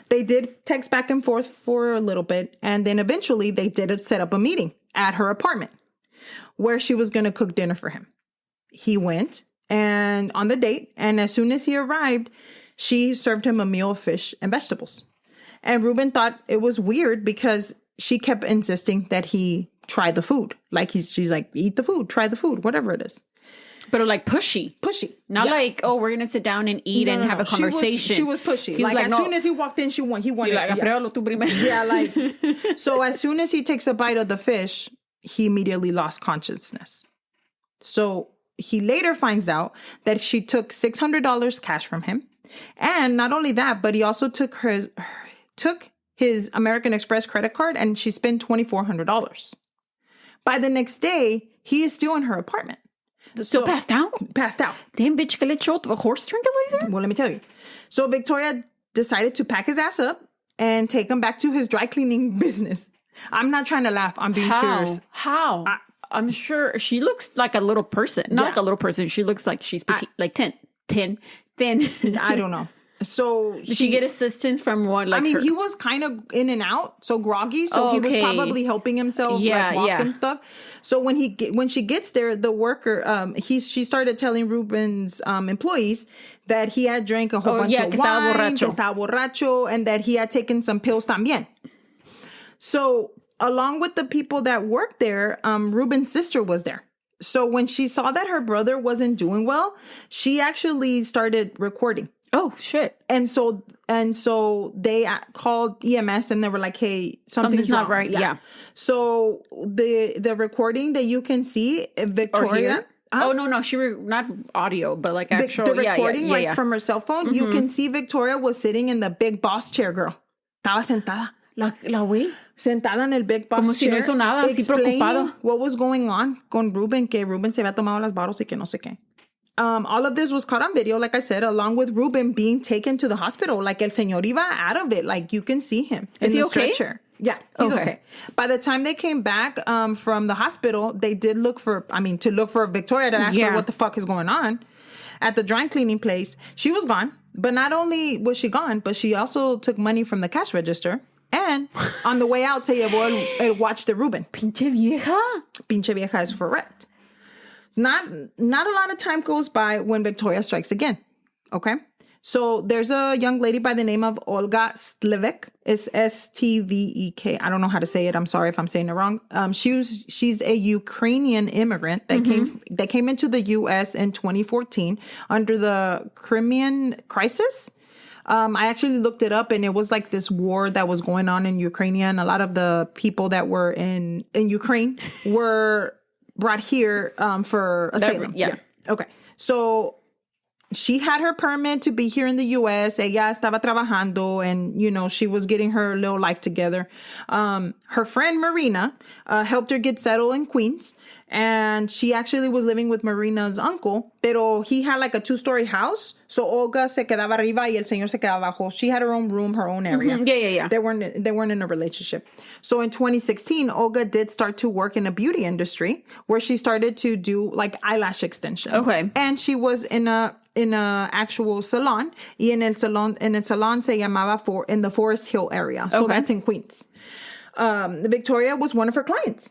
They did text back and forth for a little bit. And then eventually they did set up a meeting at her apartment where she was going to cook dinner for him. He went and on the date. And as soon as he arrived, she served him a meal of fish and vegetables. And Ruben thought it was weird because she kept insisting that he try the food. Like she's like, eat the food, try the food, whatever it is. But like pushy. Not like, oh, we're going to sit down and eat and have a conversation. She was pushy. He was like as soon as he walked in, he wanted. Like, tú primero. Yeah, like, so as soon as he takes a bite of the fish, he immediately lost consciousness. So he later finds out that she took $600 cash from him. And not only that, but he also took his American Express credit card and she spent $2,400. By the next day, he is still in her apartment. Still passed out? Passed out. Damn, bitch, que le echó a horse tranquilizer? Well, let me tell you. So Viktoria decided to pack his ass up and take him back to his dry cleaning business. I'm not trying to laugh. I'm being serious. How? I'm sure she looks like a little person. Not like a little person. She looks like she's petite, like thin. I don't know. So did she get assistance from one? Like, he was kind of in and out, so groggy. So he was probably helping himself, walk and stuff. So when she gets there, the worker, she started telling Ruben's employees that he had drank a whole bunch of wine, que estaba borracho, and that he had taken some pills también. So along with the people that worked there, Ruben's sister was there. So when she saw that her brother wasn't doing well, she actually started recording. Oh, shit. And so they called EMS and they were like, hey, something's not wrong. right. Yeah. So the recording that you can see, Viktoria. Oh, no. Not audio, but like actual. The recording, from her cell phone, you can see Viktoria was sitting in the big boss chair, girl. Estaba sentada. La güey. Sentada en el big boss Como chair. si no hizo nada, así preocupado. What was going on con Ruben, que Ruben se había tomado las bottles y que no sé qué. All of this was caught on video, like I said, along with Ruben being taken to the hospital. Like, el señor iba out of it. Like, you can see him in the stretcher. Yeah, he's okay. By the time they came back from the hospital, they did look for Viktoria to ask her what the fuck is going on. At the dry cleaning place, she was gone. But not only was she gone, but she also took money from the cash register. And on the way out, se llevó el watch de Ruben. Pinche vieja. Pinche vieja is correct. Not a lot of time goes by when Viktoria strikes again. Okay? So there's a young lady by the name of Olga Slivek. It's Stvek. I don't know how to say it. I'm sorry if I'm saying it wrong. She's a Ukrainian immigrant that came into the U.S. in 2014 under the Crimean crisis. I actually looked it up, and it was like this war that was going on in Ukraine. A lot of the people that were in Ukraine were brought here for asylum. Yeah. Okay. So she had her permit to be here in the U.S. Ella estaba trabajando, and, she was getting her little life together. Her friend Marina helped her get settled in Queens. And she actually was living with Marina's uncle, pero he had like a 2-story house. So Olga se quedaba arriba y el señor se quedaba abajo. She had her own room, her own area. Yeah. They weren't in a relationship. So in 2016, Olga did start to work in a beauty industry where she started to do like eyelash extensions. Okay. And she was in a actual salon. Y en el salon se llamaba in the Forest Hill area. So that's in Queens. Viktoria was one of her clients.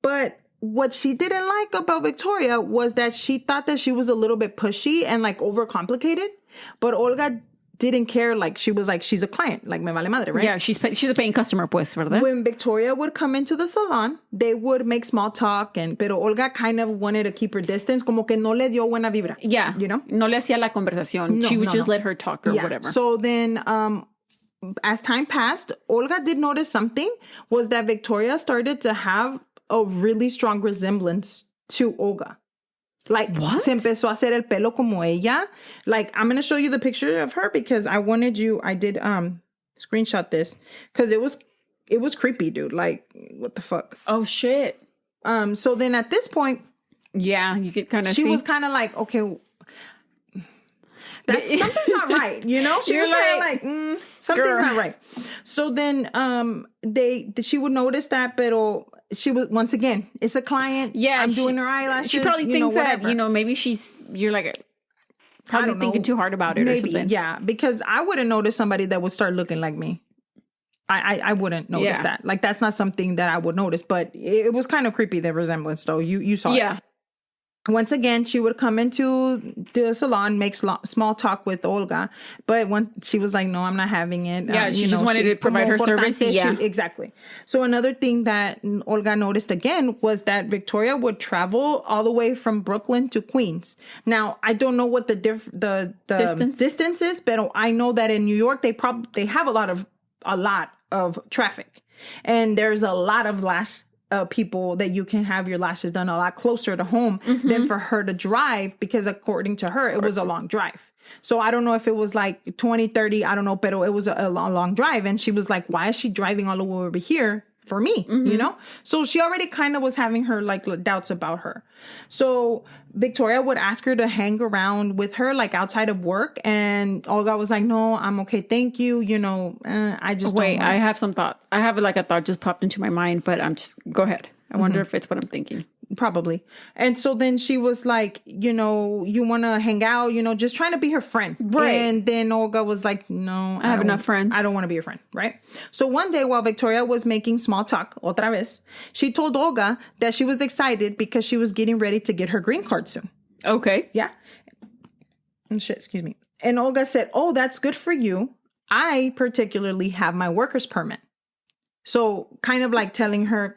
But what she didn't like about Viktoria was that she thought that she was a little bit pushy and like overcomplicated. But Olga didn't care. Like, she was like, she's a client. Like, me vale madre, right? Yeah, she's a paying customer, pues, ¿verdad? When Viktoria would come into the salon, they would make small talk. Pero Olga kind of wanted to keep her distance. Como que no le dio buena vibra. Yeah. No le hacía la conversación. She would just let her talk or whatever. So then, as time passed, Olga did notice something, was that Viktoria started to have a really strong resemblance to Olga. Like, what? Se empezó a hacer el pelo como ella. Like, I'm going to show you the picture of her because I did screenshot this because it was creepy, dude. Like, what the fuck? Oh, shit. So then at this point, yeah, you could kind of see. She was kind of like, okay, something's not right, She was kind of like, something's not right. So then she would notice that, pero she was, once again, it's a client. Yeah, I'm doing her eyelashes. She probably thinks that, maybe you're like, probably thinking too hard about it or something. Yeah, because I wouldn't notice somebody that would start looking like me. I wouldn't notice that. Like, that's not something that I would notice, but it was kind of creepy, the resemblance, though. You saw it. Once again, she would come into the salon, make small talk with Olga. But when she was like, no, I'm not having it. Yeah, she just wanted to provide her service. Yeah. Exactly. So another thing that Olga noticed again was that Victoria would travel all the way from Brooklyn to Queens. Now, I don't know what the distance is, but I know that in New York, they have a lot of traffic. And there's a lot of people that you can have your lashes done a lot closer to home than for her to drive, because according to her, it was a long drive. So I don't know if it was like 20, 30, I don't know, but it was a long drive. And she was like, why is she driving all the way over here for me? You know? So she already kind of was having her like doubts about her. So Victoria would ask her to hang around with her like outside of work. And Olga was like, no, I'm okay. Thank you. You know, I just Wait, don't I have some thought. I have like a thought just popped into my mind, but go ahead. I wonder if it's what I'm thinking. Probably. And so then she was like, you know, you want to hang out, you know, just trying to be her friend. Right. And then Olga was like, no, I have enough friends. I don't want to be your friend. Right. So one day while Victoria was making small talk, otra vez, she told Olga that she was excited because she was getting ready to get her green card soon. Okay. Yeah. Excuse me. And Olga said, oh, that's good for you. I particularly have my worker's permit. So kind of like giving her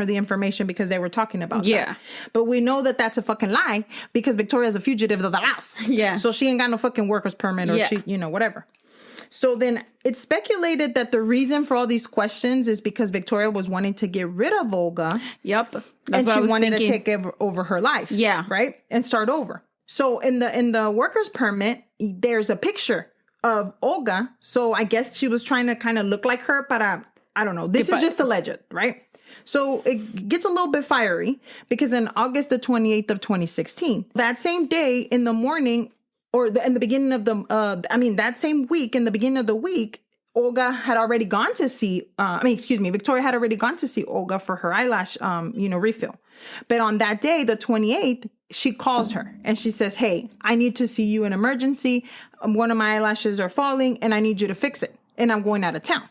the information because they were talking about that. But we know that that's a fucking lie because Victoria's a fugitive of the house. Yeah. So she ain't got no fucking worker's permit or she, you know, whatever. So then it's speculated that the reason for all these questions is because Victoria was wanting to get rid of Olga. Yep. That's and what she I was wanted thinking. to take over her life. Yeah. Right? And start over. So in the worker's permit, there's a picture of Olga. So I guess she was trying to kind of look like her, but I don't know. This is just alleged, right? So it gets a little bit fiery because in August the 28th of 2016, that same day in the morning or in the beginning of that same week, in the beginning of the week, Olga had already gone to see, Victoria had already gone to see Olga for her eyelash, refill. But on that day, the 28th, she calls her and she says, hey, I need to see you in emergency. One of my eyelashes are falling and I need you to fix it. And I'm going out of town.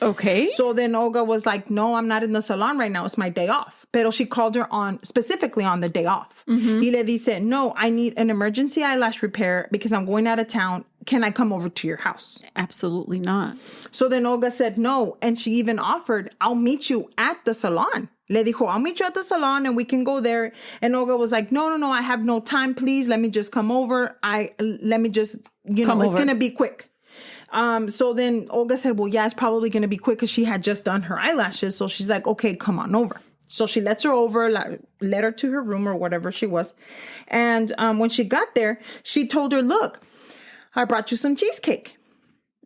Okay. So then Olga was like, no, I'm not in the salon right now. It's my day off. Pero she called her specifically on the day off. Y le dice, no, I need an emergency eyelash repair because I'm going out of town. Can I come over to your house? Absolutely not. So then Olga said no. And she even offered, I'll meet you at the salon. Le dijo, I'll meet you at the salon and we can go there. And Olga was like, no, I have no time. Please let me just come over. It's going to be quick. So then Olga said, well, yeah, it's probably going to be quick because she had just done her eyelashes. So she's like, okay, come on over. So she lets her over, led her to her room or whatever she was. And when she got there, she told her, look, I brought you some cheesecake.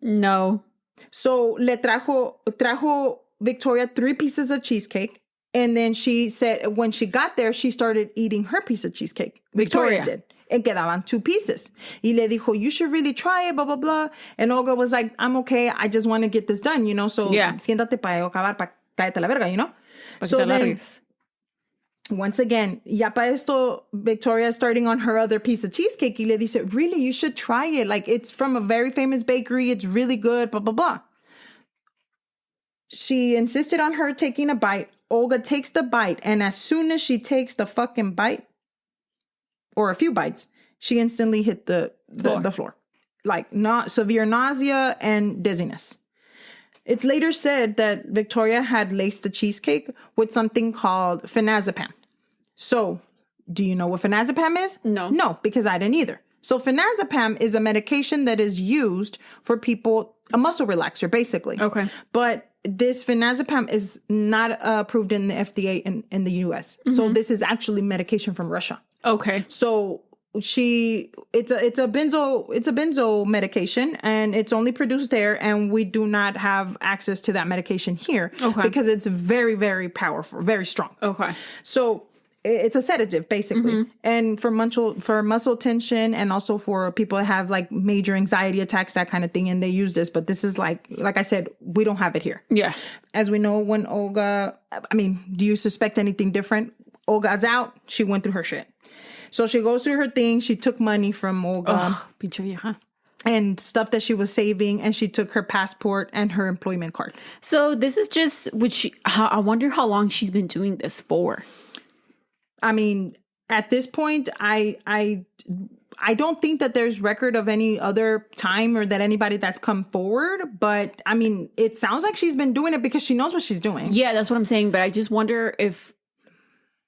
No. So le trajo Victoria 3 pieces of cheesecake. And then she said when she got there, she started eating her piece of cheesecake. Victoria did. And quedaban 2 pieces. Y le dijo, you should really try it, blah, blah, blah. And Olga was like, I'm okay. I just want to get this done, so siéntate para acabar, para cállate la verga, So then, once again, ya para esto, Victoria starting on her other piece of cheesecake. Y le dice, really, you should try it. Like, it's from a very famous bakery. It's really good, blah, blah, blah. She insisted on her taking a bite. Olga takes the bite. And as soon as she takes the fucking bite, or a few bites, she instantly hit the floor. Like severe nausea and dizziness. It's later said that Victoria had laced the cheesecake with something called phenazepam. So, do you know what phenazepam is? No. No, because I didn't either. So phenazepam is a medication that is used for people, a muscle relaxer, basically. Okay. But this phenazepam is not approved in the FDA in the US. So this is actually medication from Russia. Okay. So it's a benzo medication and it's only produced there and we do not have access to that medication here because it's very, very powerful, very strong. Okay. So it's a sedative basically. And for muscle tension and also for people that have like major anxiety attacks, that kind of thing. And they use this, but this is like I said, we don't have it here. Yeah. As we know, when Olga, do you suspect anything different? Olga's out. She went through her shit. So she goes through her thing. She took money from Olga and stuff that she was saving. And she took her passport and her employment card. So this is just, I wonder how long she's been doing this for. at this point, I don't think that there's record of any other time or that anybody that's come forward. But I mean, it sounds like she's been doing it because she knows what she's doing. Yeah, that's what I'm saying. But I just wonder if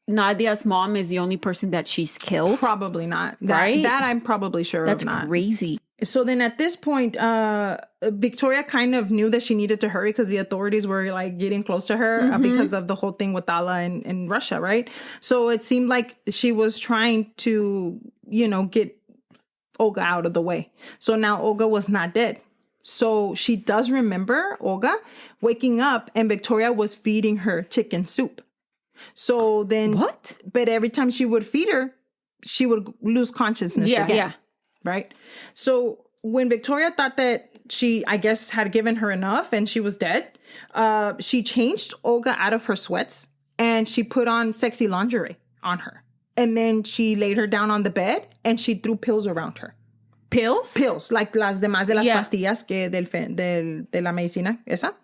Nadia's mom is the only person that she's killed. Probably not. Right? That I'm probably sure That's of not. crazy. So then at this point, Viktoria kind of knew that she needed to hurry because the authorities were like getting close to her because of the whole thing with Alla in Russia, right? So it seemed like she was trying to, get Olga out of the way. So now Olga was not dead. So she does remember Olga waking up and Viktoria was feeding her chicken soup. So then... What? But every time she would feed her, she would lose consciousness again. Yeah. Right? So when Viktoria thought that she, I guess, had given her enough and she was dead, she changed Olga out of her sweats and she put on sexy lingerie on her. And then she laid her down on the bed and she threw pills around her. Pills? Pills, like las demás de las pastillas de la medicina, esa.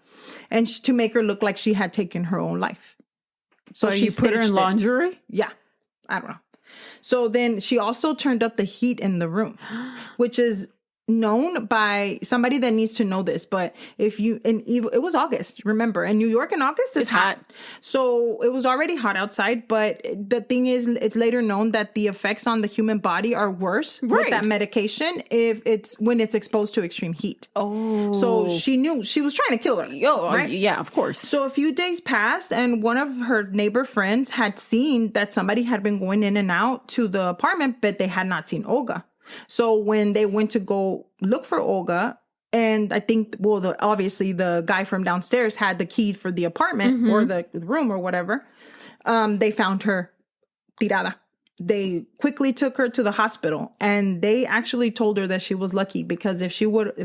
And to make her look like she had taken her own life. So she put her in lingerie? Yeah. I don't know. So then she also turned up the heat in the room, which is known by somebody that needs to know this. But it was August, remember, in New York in August it's hot. So it was already hot outside. But the thing is, it's later known that the effects on the human body are worse with that medication when it's exposed to extreme heat. Oh. So she knew she was trying to kill her. Right? Yeah, of course. So a few days passed and one of her neighbor friends had seen that somebody had been going in and out to the apartment, but they had not seen Olga. So when they went to go look for Olga, and I think, obviously the guy from downstairs had the key for the apartment or the room or whatever, they found her tirada. They quickly took her to the hospital and they actually told her that she was lucky because if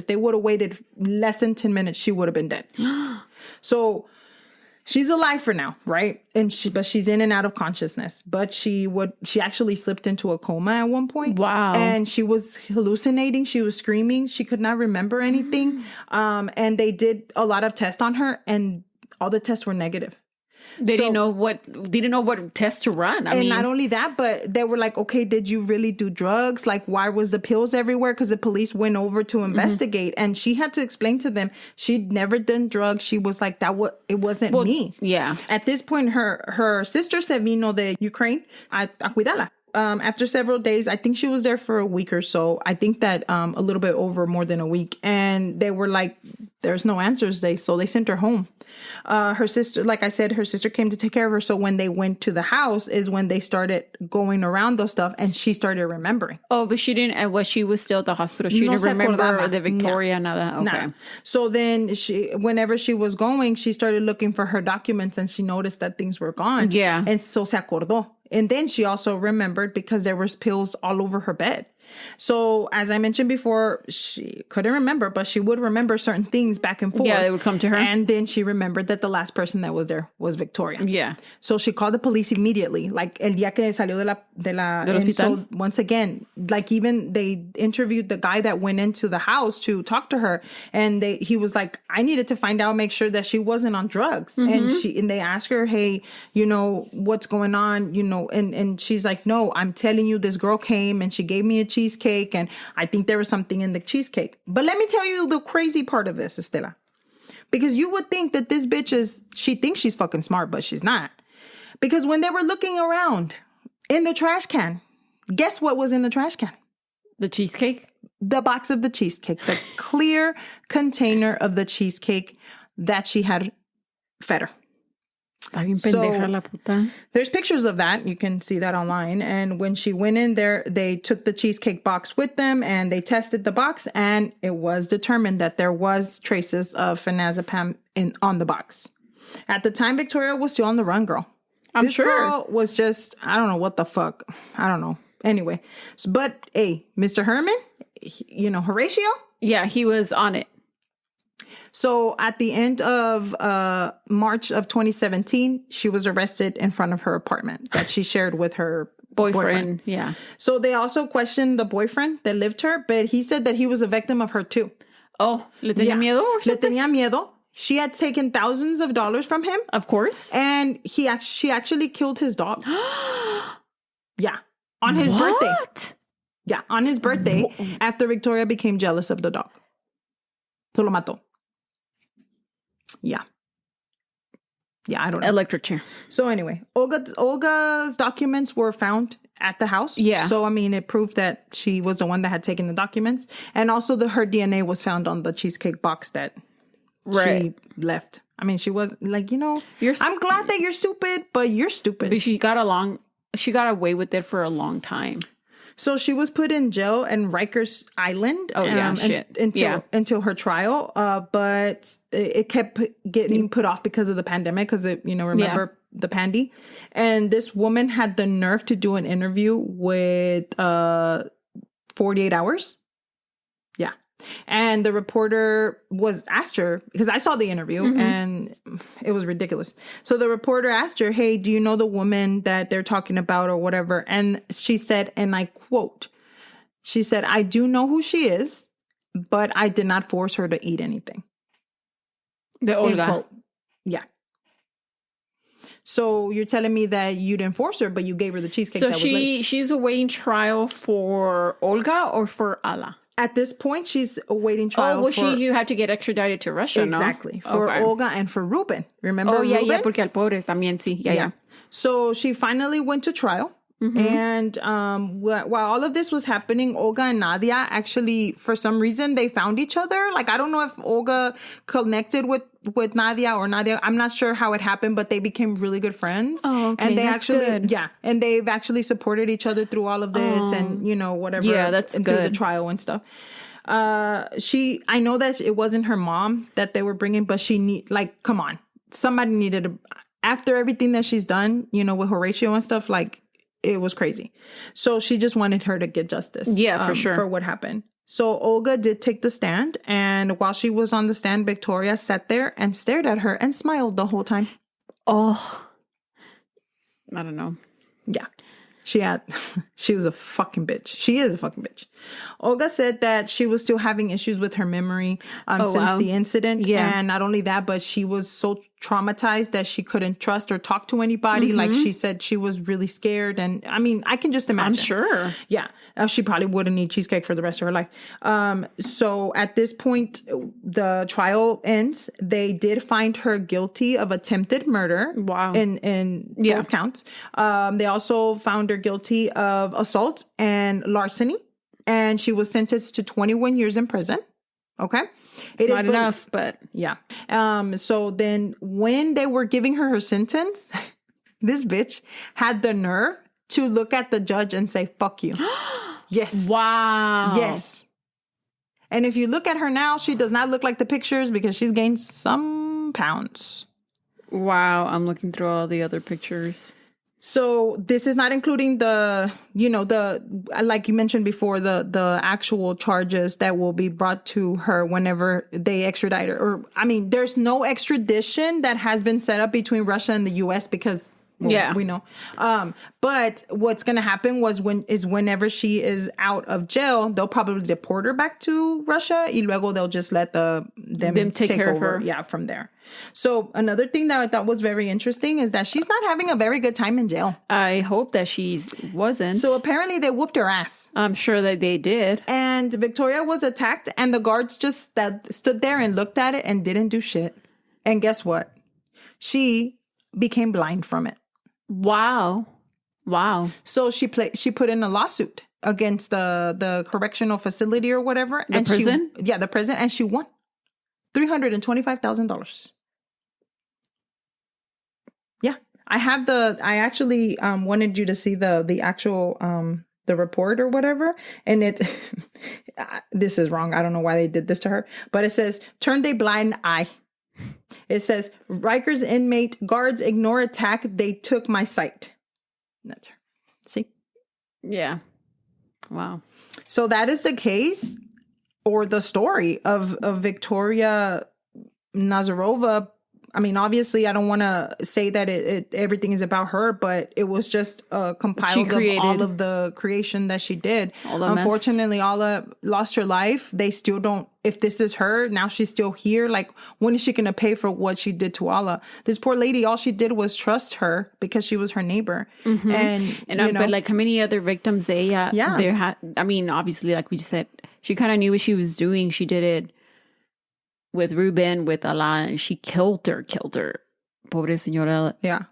they would have waited less than 10 minutes, she would have been dead. So she's alive for now, right? But she's in and out of consciousness. But she actually slipped into a coma at one point. Wow. And she was hallucinating. She was screaming. She could not remember anything. And they did a lot of tests on her and all the tests were negative. They didn't know what test to run. I mean, not only that, but they were like, okay, did you really do drugs? Like, why was the pills everywhere? Because the police went over to investigate and she had to explain to them she'd never done drugs. She was like, it wasn't me. Yeah. At this point, her sister se vino de Ukraine a cuidarla. After several days, I think she was there for a week or so. I think that a little bit over more than a week. And they were like, there's no answers. So they sent her home. Her sister, like I said, her sister came to take care of her. So when they went to the house is when they started going around those stuff and she started remembering. Oh, but she didn't, she was still at the hospital. She didn't remember the Viktoria, nada. Okay. Nah. So then whenever she was going, she started looking for her documents and she noticed that things were gone. Yeah. And so se acordó. And then she also remembered because there was pills all over her bed. So as I mentioned before, she couldn't remember, but she would remember certain things back and forth. Yeah, they would come to her. And then she remembered that the last person that was there was Viktoria. Yeah. So she called the police immediately, like el día que salió de la Del hospital. So once again, like even they interviewed the guy that went into the house to talk to her, and he was like, I needed to find out, make sure that she wasn't on drugs. And they asked her, hey, what's going on, and she's like, no, I'm telling you, this girl came and she gave me a cheesecake and I think there was something in the cheesecake. But let me tell you the crazy part of this, Estela. Because you would think that this bitch she thinks she's fucking smart, but she's not. Because when they were looking around in the trash can, guess what was in the trash can? The cheesecake? The box of the cheesecake. The clear container of the cheesecake that she had fed her. So, there's pictures of that. You can see that online. And when she went in there, they took the cheesecake box with them and they tested the box. And it was determined that there was traces of phenazepam on the box. At the time, Viktoria was still on the run, girl. This girl was just, I don't know what the fuck. I don't know. Anyway, but hey, Mr. Herman, Horatio? Yeah, he was on it. So at the end of March of 2017, she was arrested in front of her apartment that she shared with her boyfriend. Yeah. So they also questioned the boyfriend that lived her, but he said that he was a victim of her too. Oh, ¿le tenía miedo or something? Le tenía miedo. She had taken thousands of dollars from him. Of course. And she actually killed his dog. Yeah. On his birthday. What? Yeah. On his birthday, after Victoria became jealous of the dog. So lo mató. Yeah. Yeah, I don't know. Electric chair. So anyway, Olga's documents were found at the house. Yeah. So, I mean, it proved that she was the one that had taken the documents. And also her DNA was found on the cheesecake box that she left. I mean, she was like, I'm glad that you're stupid, but you're stupid. But she got away with it for a long time. So she was put in jail in Rikers Island. Oh, yeah, shit. Until her trial. But it kept getting put off because of the pandemic. Because, remember the pandy. And this woman had the nerve to do an interview with 48 hours. Yeah. And the reporter asked her, because I saw the interview and it was ridiculous. So the reporter asked her, hey, do you know the woman that they're talking about or whatever? And she said, and I quote, she said, I do know who she is, but I did not force her to eat anything. The Olga. Yeah. So you're telling me that you didn't force her, but you gave her the cheesecake. So that was laced. she's awaiting trial for Olga or for Alla? At this point, she's awaiting trial. You had to get extradited to Russia, exactly, no? for Olga and for Ruben. Remember Ruben? Ruben? Porque al pobre también, sí. Yeah. So she finally went to trial. And while all of this was happening, Olga and Nadia actually, for some reason, they found each other. Like, I don't know if Olga connected with Nadia or Nadia. I'm not sure how it happened, but they became really good friends. Oh, okay. And they that's good. and they've actually supported each other through all of this and, whatever. Yeah, that's good. Through the trial and stuff. I know that it wasn't her mom that they were bringing, but come on. Somebody needed to, after everything that she's done, with Horatio and stuff, like, it was crazy. So she just wanted her to get justice. Yeah, for sure. For what happened. So Olga did take the stand. And while she was on the stand, Victoria sat there and stared at her and smiled the whole time. Oh, I don't know. Yeah. She was a fucking bitch. She is a fucking bitch. Olga said that she was still having issues with her memory since the incident. Yeah. And not only that, but she was so traumatized that she couldn't trust or talk to anybody. Like she said, she was really scared. And I mean, I can just imagine. I'm sure. Yeah. She probably wouldn't eat cheesecake for the rest of her life. So at this point, the trial ends. They did find her guilty of attempted murder. Wow. In both counts. They also found her guilty of assault and larceny. And she was sentenced to 21 years in prison. Okay. It's not enough, but yeah. So then when they were giving her sentence, this bitch had the nerve to look at the judge and say, fuck you. Yes. Wow. Yes. And if you look at her now, she does not look like the pictures because she's gained some pounds. Wow. I'm looking through all the other pictures. So this is not including the like you mentioned before, the actual charges that will be brought to her whenever they extradite her. Or, I mean, there's no extradition that has been set up between Russia and the U.S. because we know. But what's going to happen whenever she is out of jail, they'll probably deport her back to Russia. Y luego they'll just let them take care over, of her. Yeah, from there. So another thing that I thought was very interesting is that she's not having a very good time in jail. I hope that she wasn't. So apparently they whooped her ass. I'm sure that they did. And Victoria was attacked and the guards just stood there and looked at it and didn't do shit. And guess what? She became blind from it. Wow. So she put in a lawsuit against the correctional facility or whatever. The prison? The prison. And she won $325,000. Yeah. I actually wanted you to see the actual the report or whatever. And this is wrong. I don't know why they did this to her. But it says, turned a blind eye. It says, Rikers inmate, guards ignore attack. They took my sight. That's her. See? Yeah. Wow. So that is the case or the story of Viktoria Nasyrova I mean, obviously, I don't want to say that everything is about her, but it was just compiled of all of the creation that she did. Unfortunately, Alla lost her life. They still don't. If this is her, now she's still here. Like, when is she going to pay for what she did to Alla? This poor lady, all she did was trust her because she was her neighbor. And but like how many other victims there had. I mean, obviously, like we just said, she kind of knew what she was doing. She did it with Ruben, with Alla, and she killed her. Pobre señora. Yeah.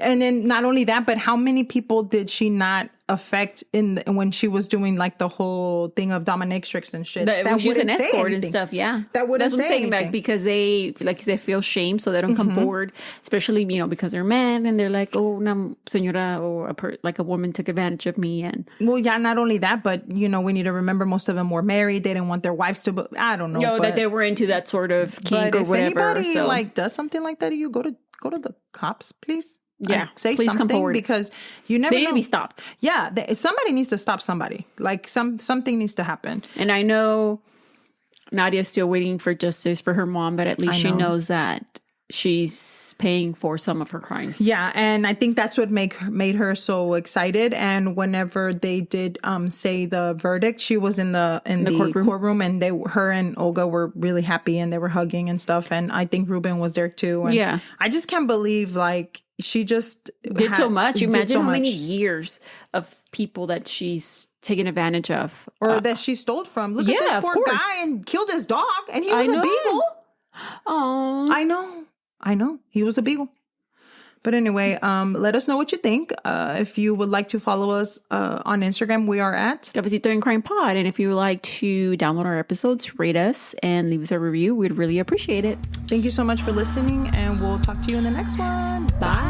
And then not only that, but how many people did she not affect when she was doing like the whole thing of dominatrix and shit? That she was an escort and stuff, yeah. That wouldn't say anything. Like, because they, like you said, feel shame, so they don't come forward, especially, because they're men and they're like, oh, una señora, or like a woman took advantage of me. And well, yeah, not only that, but, we need to remember most of them were married. They didn't want their wives to, I don't know. That they were into that sort of kink or whatever. If anybody like does something like that to you, go to the cops, please. Yeah, say please something, come forward, because you never know. They need to be stopped. Yeah, somebody needs to stop somebody. Like something needs to happen. And I know Nadia's still waiting for justice for her mom, but at least she knows that she's paying for some of her crimes. Yeah, and I think that's what made her so excited. And whenever they did say the verdict, she was in the courtroom, and her and Olga were really happy, and they were hugging and stuff. And I think Ruben was there too. And I just can't believe like she just did so much. Imagine how many years of people that she's taken advantage of, or that she stole from. Look at this poor guy and killed his dog, and he was a beagle. Oh, I know. He was a beagle. But anyway, let us know what you think. If you would like to follow us on Instagram, we are at Cafecito and Crime Pod. And if you would like to download our episodes, rate us, and leave us a review, we'd really appreciate it. Thank you so much for listening, and we'll talk to you in the next one. Bye.